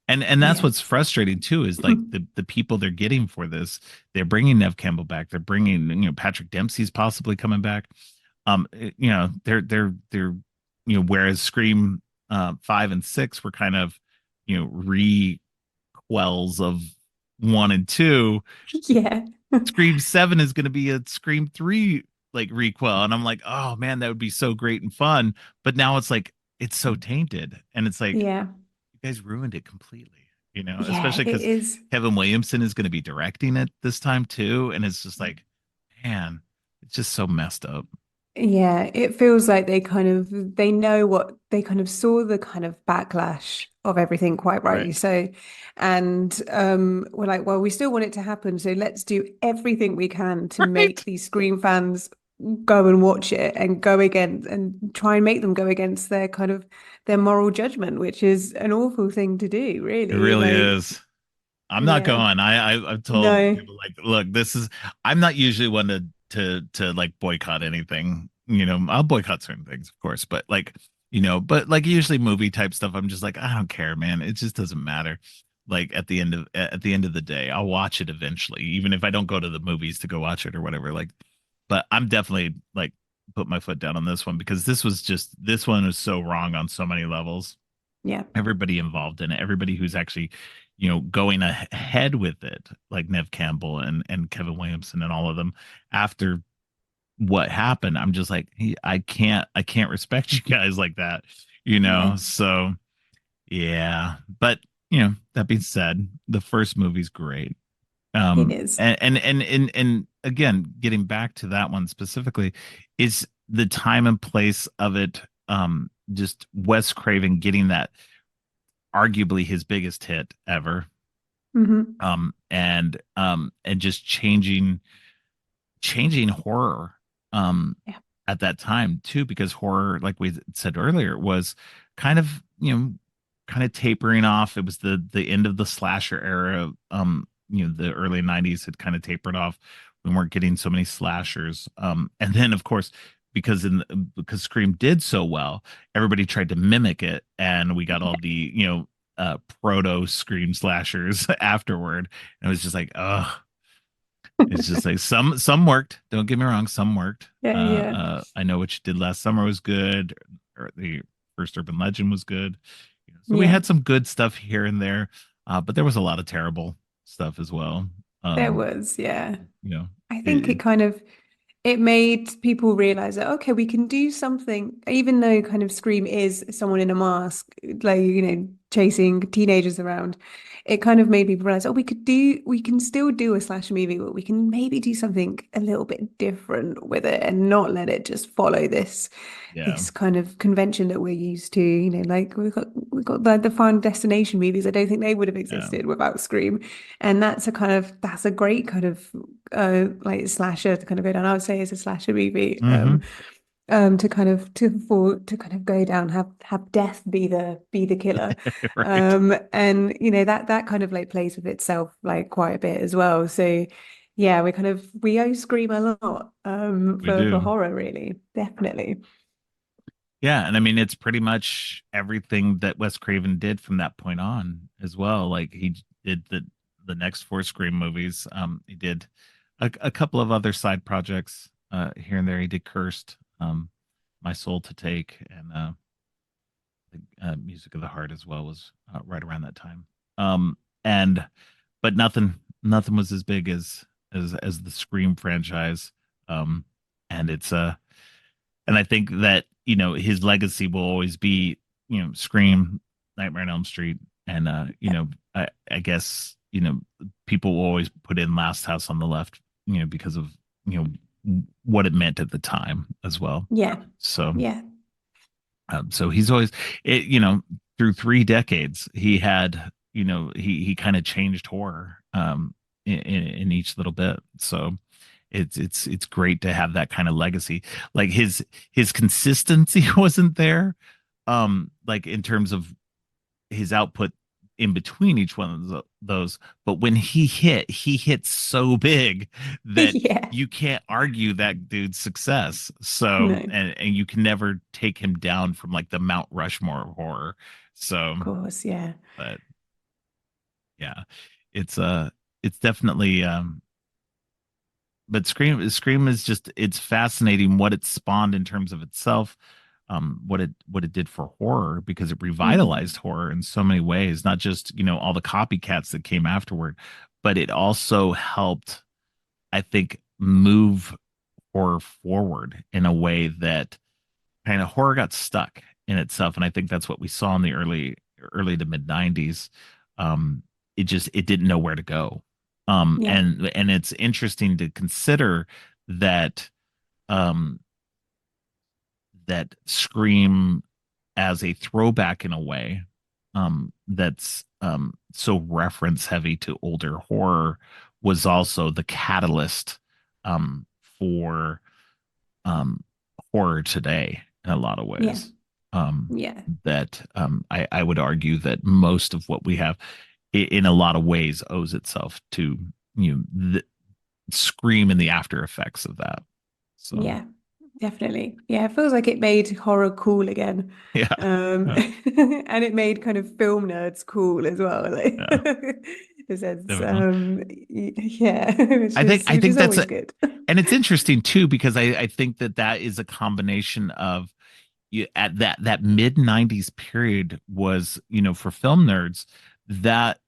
And that's Yeah. what's frustrating too, is like the people they're getting for this. They're bringing Nev Campbell back. They're bringing, Patrick Dempsey's possibly coming back. They're whereas Scream 5 and 6 were kind of, requels of one and two. Yeah. Scream 7 is going to be a Scream 3 like requel. And I'm like, oh man, that would be so great and fun. But now it's like, it's so tainted. And it's like, Yeah. you guys ruined it completely, Yeah, especially it because is. Kevin Williamson is going to be directing it this time too. And it's just like, man, it's just so messed up. Yeah, it feels like they know what they kind of saw the kind of backlash of everything quite Right. rightly so. And we're like, well, we still want it to happen, so let's do everything we can to make Right. these Scream fans go and watch it and go against and try and make them go against their kind of their moral judgment, which is an awful thing to do, It really. really Like, is. I'm not yeah, going. I've told no, people like, look, this is. I'm not usually one to like boycott anything. I'll boycott certain things, of course, but like, but like usually movie type stuff, I'm just like, I don't care, man. It just doesn't matter. Like at the end of the day, I'll watch it eventually, even if I don't go to the movies to go watch it or whatever. Like, but I'm definitely like put my foot down on this one because this one is so wrong on so many levels. yeah, Everybody involved in it, everybody who's actually, going ahead with it, like Nev Campbell and Kevin Williamson and all of them after what happened. I'm just like, hey, I can't respect you guys like that, yeah, So yeah, but that being said, the first movie's great. it is. And again, getting back to that one specifically, is the time and place of it. Just Wes Craven getting that arguably his biggest hit ever. Hmm. And just changing horror Yeah, at that time too, because horror, like we said earlier, was kind of kind of tapering off. It was the end of the slasher era. The early 90s had kind of tapered off. We weren't getting so many slashers. And then of course, because Scream did so well, everybody tried to mimic it, and we got all the proto Scream slashers afterward. And it was just like, oh, it's just like some worked. Don't get me wrong, some worked. yeah, yeah. I Know What You Did Last Summer was good, or the first Urban Legend was good. So we Yeah. had some good stuff here and there, but there was a lot of terrible stuff as well. There Um, was, yeah. you know, I think it, it kind of it made people realize that okay, we can do something, even though kind of Scream is someone in a mask, like chasing teenagers around. It kind of made people realize, oh, we can still do a slasher movie, but we can maybe do something a little bit different with it and not let it just follow yeah, this kind of convention that we're used to. Like we've got the Final Destination movies. I don't think they would have yeah. existed without Scream, and that's a great kind of like slasher to kind of go down. I would say it's a slasher movie. Hmm. To kind of to kind of go down, have death be the killer. Right. And that kind of like plays with itself like quite a bit as well. So yeah, we owe Scream a lot We for do. horror, really. Definitely. Yeah, and I mean it's pretty much everything that Wes Craven did from that point on as well. Like he did the next four Scream movies. He did a couple of other side projects here and there. He did Cursed, My Soul to Take, and the Music of the Heart as well was right around that time. And but nothing was as big as the Scream franchise. Um, and it's and I think that his legacy will always be Scream, Nightmare on Elm Street, and Yeah. I guess people will always put in Last House on the Left, because of what it meant at the time as well. Yeah. So Yeah. so he's always it through 3 decades he had he kind of changed horror in each little bit. So it's great to have that kind of legacy. Like his consistency wasn't there, like in terms of his output in between each one of those. But when he hit so big that Yeah. you can't argue that dude's success. So No, and you can never take him down from like the Mount Rushmore of horror. So, of course. Yeah. but yeah, it's it's definitely but Scream is just it's fascinating what it spawned in terms of itself. what it did for horror, because it revitalized Hmm. horror in so many ways, not just, all the copycats that came afterward, but it also helped, I think, move horror forward in a way that kind of horror got stuck in itself. And I think that's what we saw in the early to mid 90s. Um, it didn't know where to go. Yeah. And it's interesting to consider that um that Scream, as a throwback in a way, that's so reference heavy to older horror, was also the catalyst for um, horror today in a lot of Yeah. ways. Um, Yeah. that I would argue that most of what we have, in a lot of ways, owes itself to, the Scream and the after effects of that. So Yeah. Definitely. Yeah, it feels like it made horror cool again. yeah, yeah, And it made kind of film nerds cool as well. Like yeah, in a sense. definitely. Yeah, I which think is that's always good. and it's interesting too, because I think that that is a combination of, at that mid 90s period was, for film nerds, that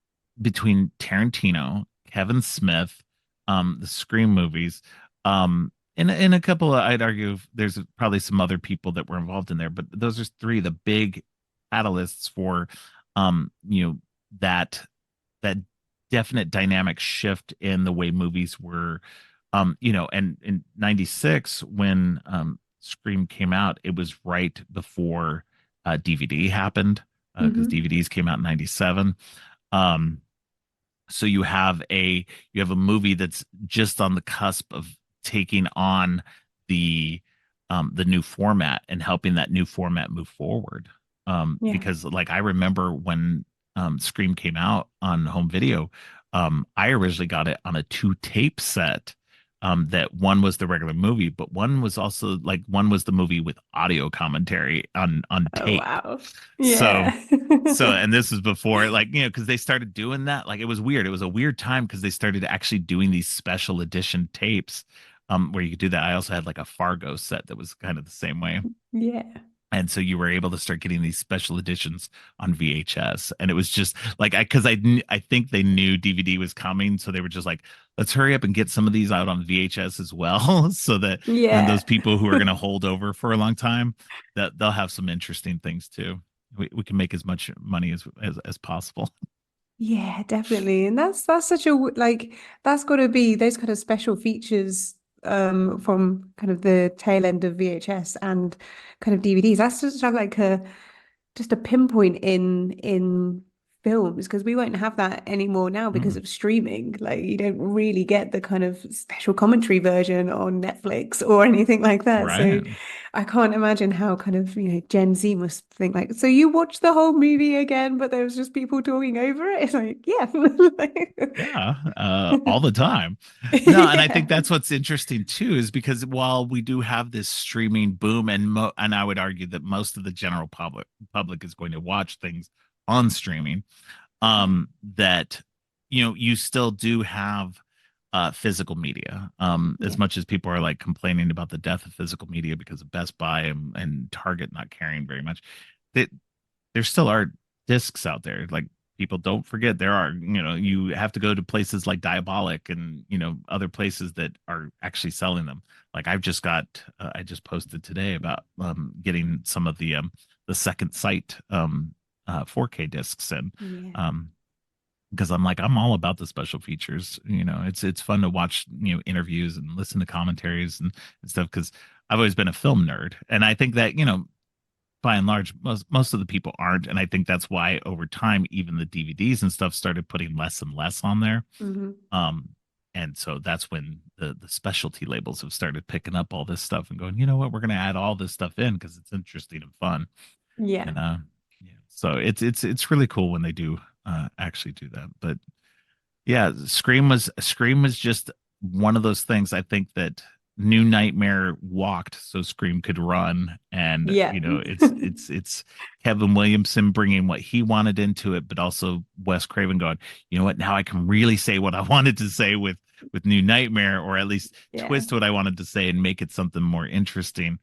between Tarantino, Kevin Smith, the Scream movies, and a couple of, I'd argue there's probably some other people that were involved in there, but those are three of the big catalysts for, that that definite dynamic shift in the way movies were. And in 96, when Scream came out, it was right before DVD happened, because Hmm. DVDs came out in 97. um so you have a movie that's just on the cusp of taking on the the new format and helping that new format move forward. Yeah. Because, like, I remember when Scream came out on home video, I originally got it on a two tape set. That one was the regular movie, but one was the movie with audio commentary on Oh tape. wow. So Yeah. and this was before, like, because they started doing that. Like, it was weird. It was a weird time because they started actually doing these special edition tapes, where you could do that. I also had like a Fargo set that was kind of the same way. Yeah. And so you were able to start getting these special editions on VHS. And it was just like, I think they knew DVD was coming. So they were just like, let's hurry up and get some of these out on VHS as well. So that then Yeah. those people who are going to hold over for a long time, that they'll have some interesting things too. We can make as much money as possible. Yeah, definitely. And that's such a like that's got to be those kind of special features from kind of the tail end of VHS and kind of DVDs. That's just a pinpoint in films because we won't have that anymore now because Mm, of streaming. Like you don't really get the kind of special commentary version on Netflix or anything like that. So right. I can't imagine how kind of, Gen Z must think like, so you watched the whole movie again, but there was just people talking over it. It's like, yeah. Yeah, all the time. No, and I Yeah. think that's what's interesting too, is because while we do have this streaming boom, and I would argue that most of the general public is going to watch things on streaming, that, you still do have physical media. As Yeah. much as people are like complaining about the death of physical media because of Best Buy and Target not caring very much, that there still are discs out there. Like, people don't forget, there are, you have to go to places like Diabolic and, other places that are actually selling them. Like, I just posted today about getting some of the Second Sight 4K discs, and Yeah. um because I'm like, I'm all about the special features. It's fun to watch, interviews and listen to commentaries and stuff, because I've always been a film nerd. And I think that, by and large, most of the people aren't. And I think that's why over time, even the DVDs and stuff started putting less and less on there. Hmm. Um, and so that's when the specialty labels have started picking up all this stuff and going, you know what, we're going to add all this stuff in because it's interesting and fun. Yeah. And yeah, so it's really cool when they do actually do that. But yeah, Scream was just one of those things. I think that New Nightmare walked so Scream could run, and Yeah. it's Kevin Williamson bringing what he wanted into it, but also Wes Craven going, you know what? Now I can really say what I wanted to say with New Nightmare, or at least Yeah. twist what I wanted to say and make it something more interesting.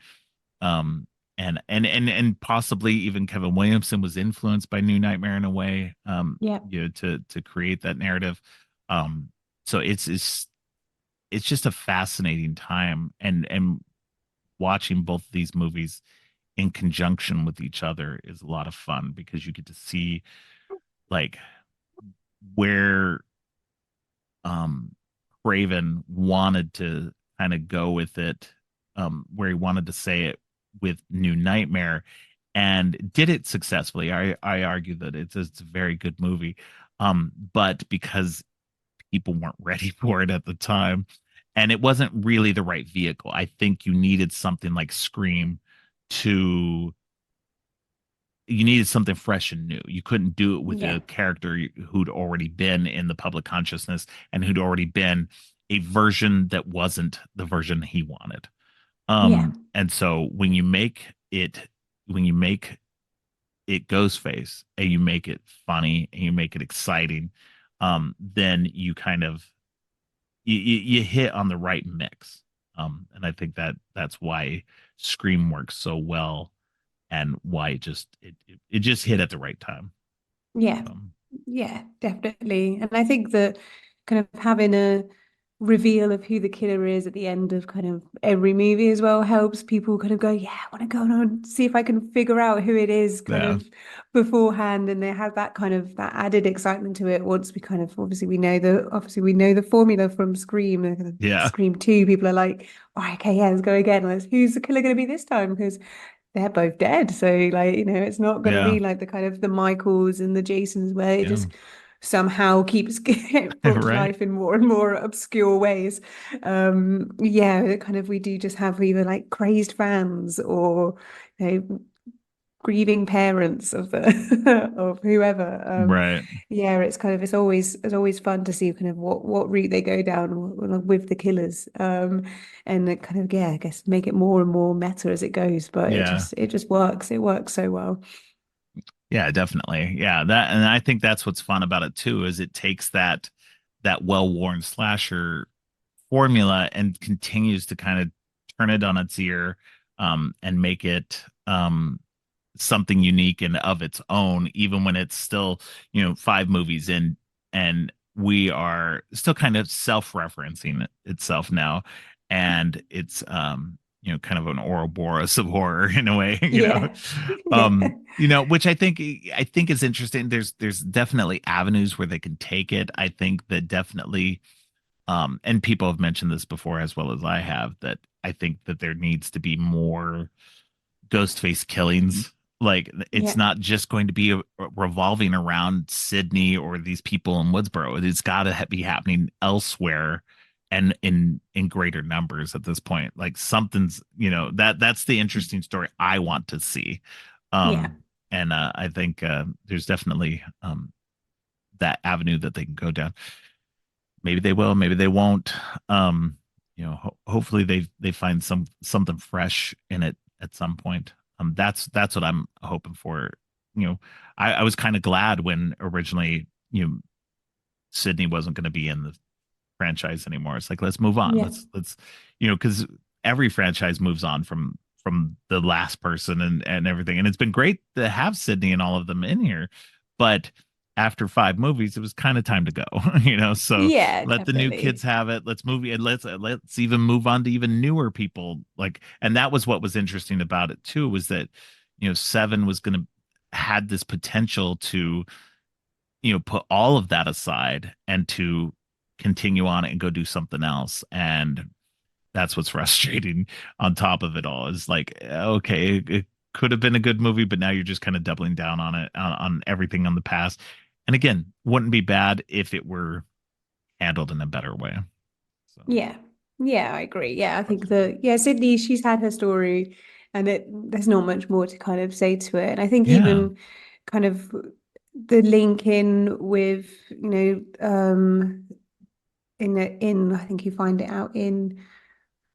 Um, and possibly even Kevin Williamson was influenced by New Nightmare in a way, Yeah. to create that narrative. Um, so it's just a fascinating time, and watching both of these movies in conjunction with each other is a lot of fun because you get to see like where um Craven wanted to kind of go with it, where he wanted to say it with New Nightmare, and did it successfully. I argue that it's a very good movie, but because people weren't ready for it at the time, and it wasn't really the right vehicle. I think something like Scream to you needed something fresh and new. You couldn't do it with Yeah. a character who'd already been in the public consciousness and who'd already been a version that wasn't the version he wanted. Yeah. And so when you make it Ghostface and you make it funny and you make it exciting, then you kind of you hit on the right mix. And I think that's why Scream works so well and why it just hit at the right time. Yeah. Um, Yeah, definitely. And I think that kind of having a reveal of who the killer is at the end of kind of every movie as well helps people kind of go, yeah, I want to go on and see if I can figure out who it is kind yeah, of beforehand. And they have that kind of that added excitement to it once we kind of obviously we know the formula from Scream and kind of yeah, Scream 2. People are like, all right, okay, yeah, let's go again. Who's the killer going to be this time? Because they're both dead. So like, it's not going to yeah, be like the kind of the Michaels and the Jasons where it yeah. just somehow keeps getting brought to Right. life in more and more obscure ways. Yeah, it kind of we do just have either like crazed fans or grieving parents of the of whoever. Right. Yeah, it's always fun to see kind of what route they go down with the killers. And it kind of yeah, I guess make it more and more meta as it goes, but it Yeah. just it just works. It works so well. Yeah, definitely. Yeah, that and I think that's what's fun about it too, is it takes that well-worn slasher formula and continues to kind of turn it on its ear, and make it something unique and of its own, even when it's still, five movies in, and we are still kind of self-referencing itself now. And it's kind of an Ouroboros of horror in a way, Yeah. Yeah. which I think is interesting. There's definitely avenues where they can take it. I think that definitely and people have mentioned this before as well as I have, that I think that there needs to be more ghost face killings. Like it's Yeah. not just going to be revolving around Sydney or these people in Woodsboro. It's got to be happening elsewhere and in greater numbers at this point. Like something's, that's the interesting story I want to see. Yeah. And I think there's definitely that avenue that they can go down. Maybe they will, maybe they won't. Um, hopefully they find something fresh in it at some point. That's what I'm hoping for. You know, I was kind of glad when originally, Sydney wasn't going to be in the franchise anymore. It's like let's move on. Yeah. Let's because every franchise moves on from the last person and everything. And it's been great to have Sydney and all of them in here, but after five movies, it was kind of time to go. So Yeah, let the new kids definitely. have it. Let's move and let's even move on to even newer people. Like, and that was what was interesting about it too, was that Seven was going to had this potential to put all of that aside and to continue on and go do something else. And that's what's frustrating on top of it all, is like, okay, it could have been a good movie, but now you're just kind of doubling down on it, on everything on the past. And again, wouldn't be bad if it were handled in a better way. So Yeah. Yeah, I agree. Yeah, I think frustrating. that yeah, Sydney, she's had her story and there's not much more to kind of say to it. And I think Yeah. even kind of the link in with, in I think you find it out in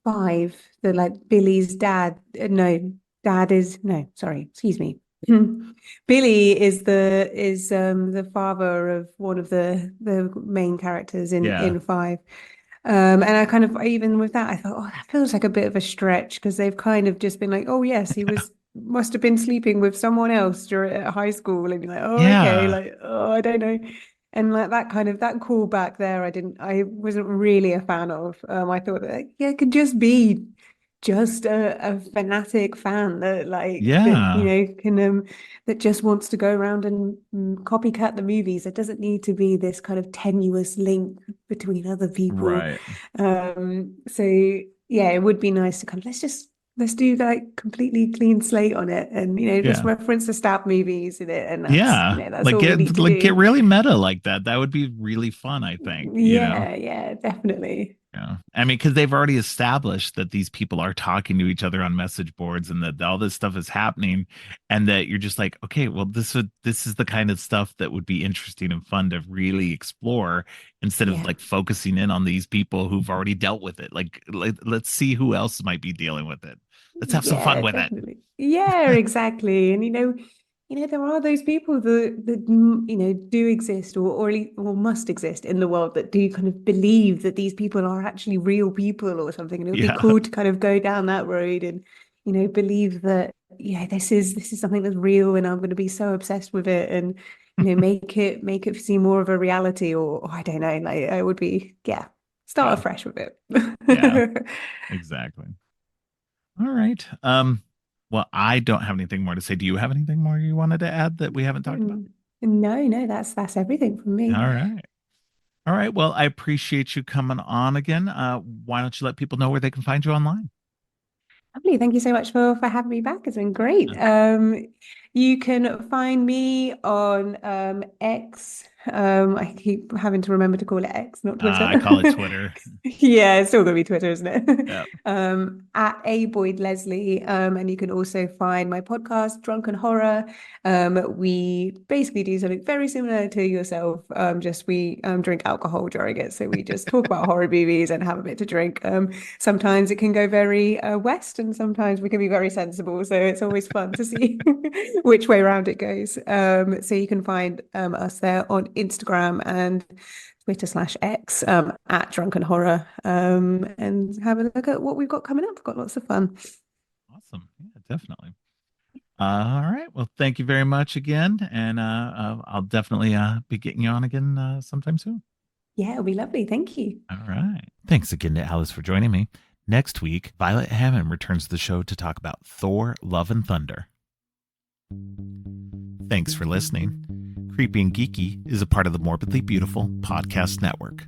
five, the like Billy's dad. No, dad is no, sorry, excuse me. Billy is the father of one of the main characters in Yeah. five. And I even with that, I thought, oh, that feels like a bit of a stretch because they've kind of just been like, oh yes, he was must have been sleeping with someone else during at high school, and you're like, oh, okay, Yeah. like, oh, I don't know. And like that kind of that callback there, I wasn't really a fan of. I thought that yeah, it could just be just a fanatic fan that Yeah. can that just wants to go around and copycat the movies. It doesn't need to be this kind of tenuous link between other people. Right. So yeah, it would be nice to kind of let's do like completely clean slate on it, and just Yeah. reference the stab movies in it, and Yeah. that's Like all we need to get do. really meta like that. That would be really fun, I think, Yeah, yeah, definitely. Yeah. I mean, because they've already established that these people are talking to each other on message boards and that all this stuff is happening, and that you're just like, okay, well, this is the kind of stuff that would be interesting and fun to really explore instead of Yeah. like focusing in on these people who've already dealt with it. Like, let's see who else might be dealing with it. Let's have some fun Yeah, with it. definitely. Yeah, exactly. And there are those people that do exist or must exist in the world that do kind of believe that these people are actually real people or something. And it would be Yeah. cool to kind of go down that road and, believe that, yeah, this is something that's real and I'm going to be so obsessed with it and, make it seem more of a reality or I don't know, like it would be, yeah, start Yeah. afresh with Yeah. it. Exactly. All right. Well, I don't have anything more to say. Do you have anything more you wanted to add that we haven't talked about? No, that's everything from All me. right. All right. Well, I appreciate you coming on again. Why don't you let people know where they can find you online? Lovely. Thank you so much for having me back. It's been great. You can find me on X. I keep having to remember to call it X, not Twitter. I call it Twitter. Yeah, it's still gonna be Twitter, isn't it? Yeah. At A Boyd Leslie. And you can also find my podcast, Drunken Horror. We basically do something very similar to yourself. Just we drink alcohol during it. So we just talk about horror movies and have a bit to drink. Sometimes it can go very west and sometimes we can be very sensible. So it's always fun to see which way around it goes. So you can find us there on Instagram and Twitter/X at Drunken Horror and have a look at what we've got coming up. We've got lots of fun. Awesome. Yeah, definitely. All right. Well, thank you very much again. And I'll definitely be getting you on again sometime soon. Yeah, it'll be lovely. Thank you. All right. Thanks again to Alice for joining me. Next week, Violet Hammond returns to the show to talk about Thor, Love and Thunder. Thanks for listening. Creepy and Geeky is a part of the Morbidly Beautiful podcast network.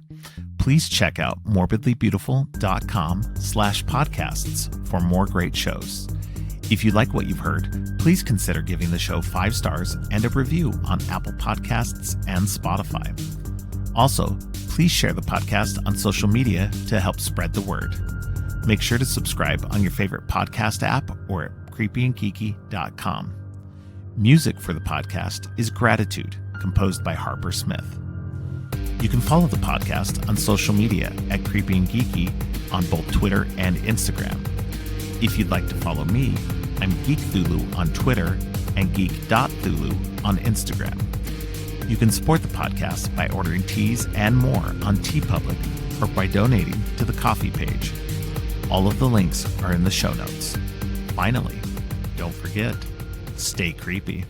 Please check out morbidlybeautiful.com/podcasts for more great shows. If you like what you've heard, please consider giving the show 5 stars and a review on Apple Podcasts and Spotify. Also, please share the podcast on social media to help spread the word. Make sure to subscribe on your favorite podcast app or at creepyandgeeky.com. Music for the podcast is Gratitude, composed by Harper Smith. You can follow the podcast on social media at Creepy and Geeky on both Twitter and Instagram. If you'd like to follow me, I'm Geek Thulu on Twitter and geek.thulu on Instagram. You can support the podcast by ordering teas and more on TeePublic or by donating to the coffee page. All of the links are in the show notes. Finally, don't forget, stay creepy.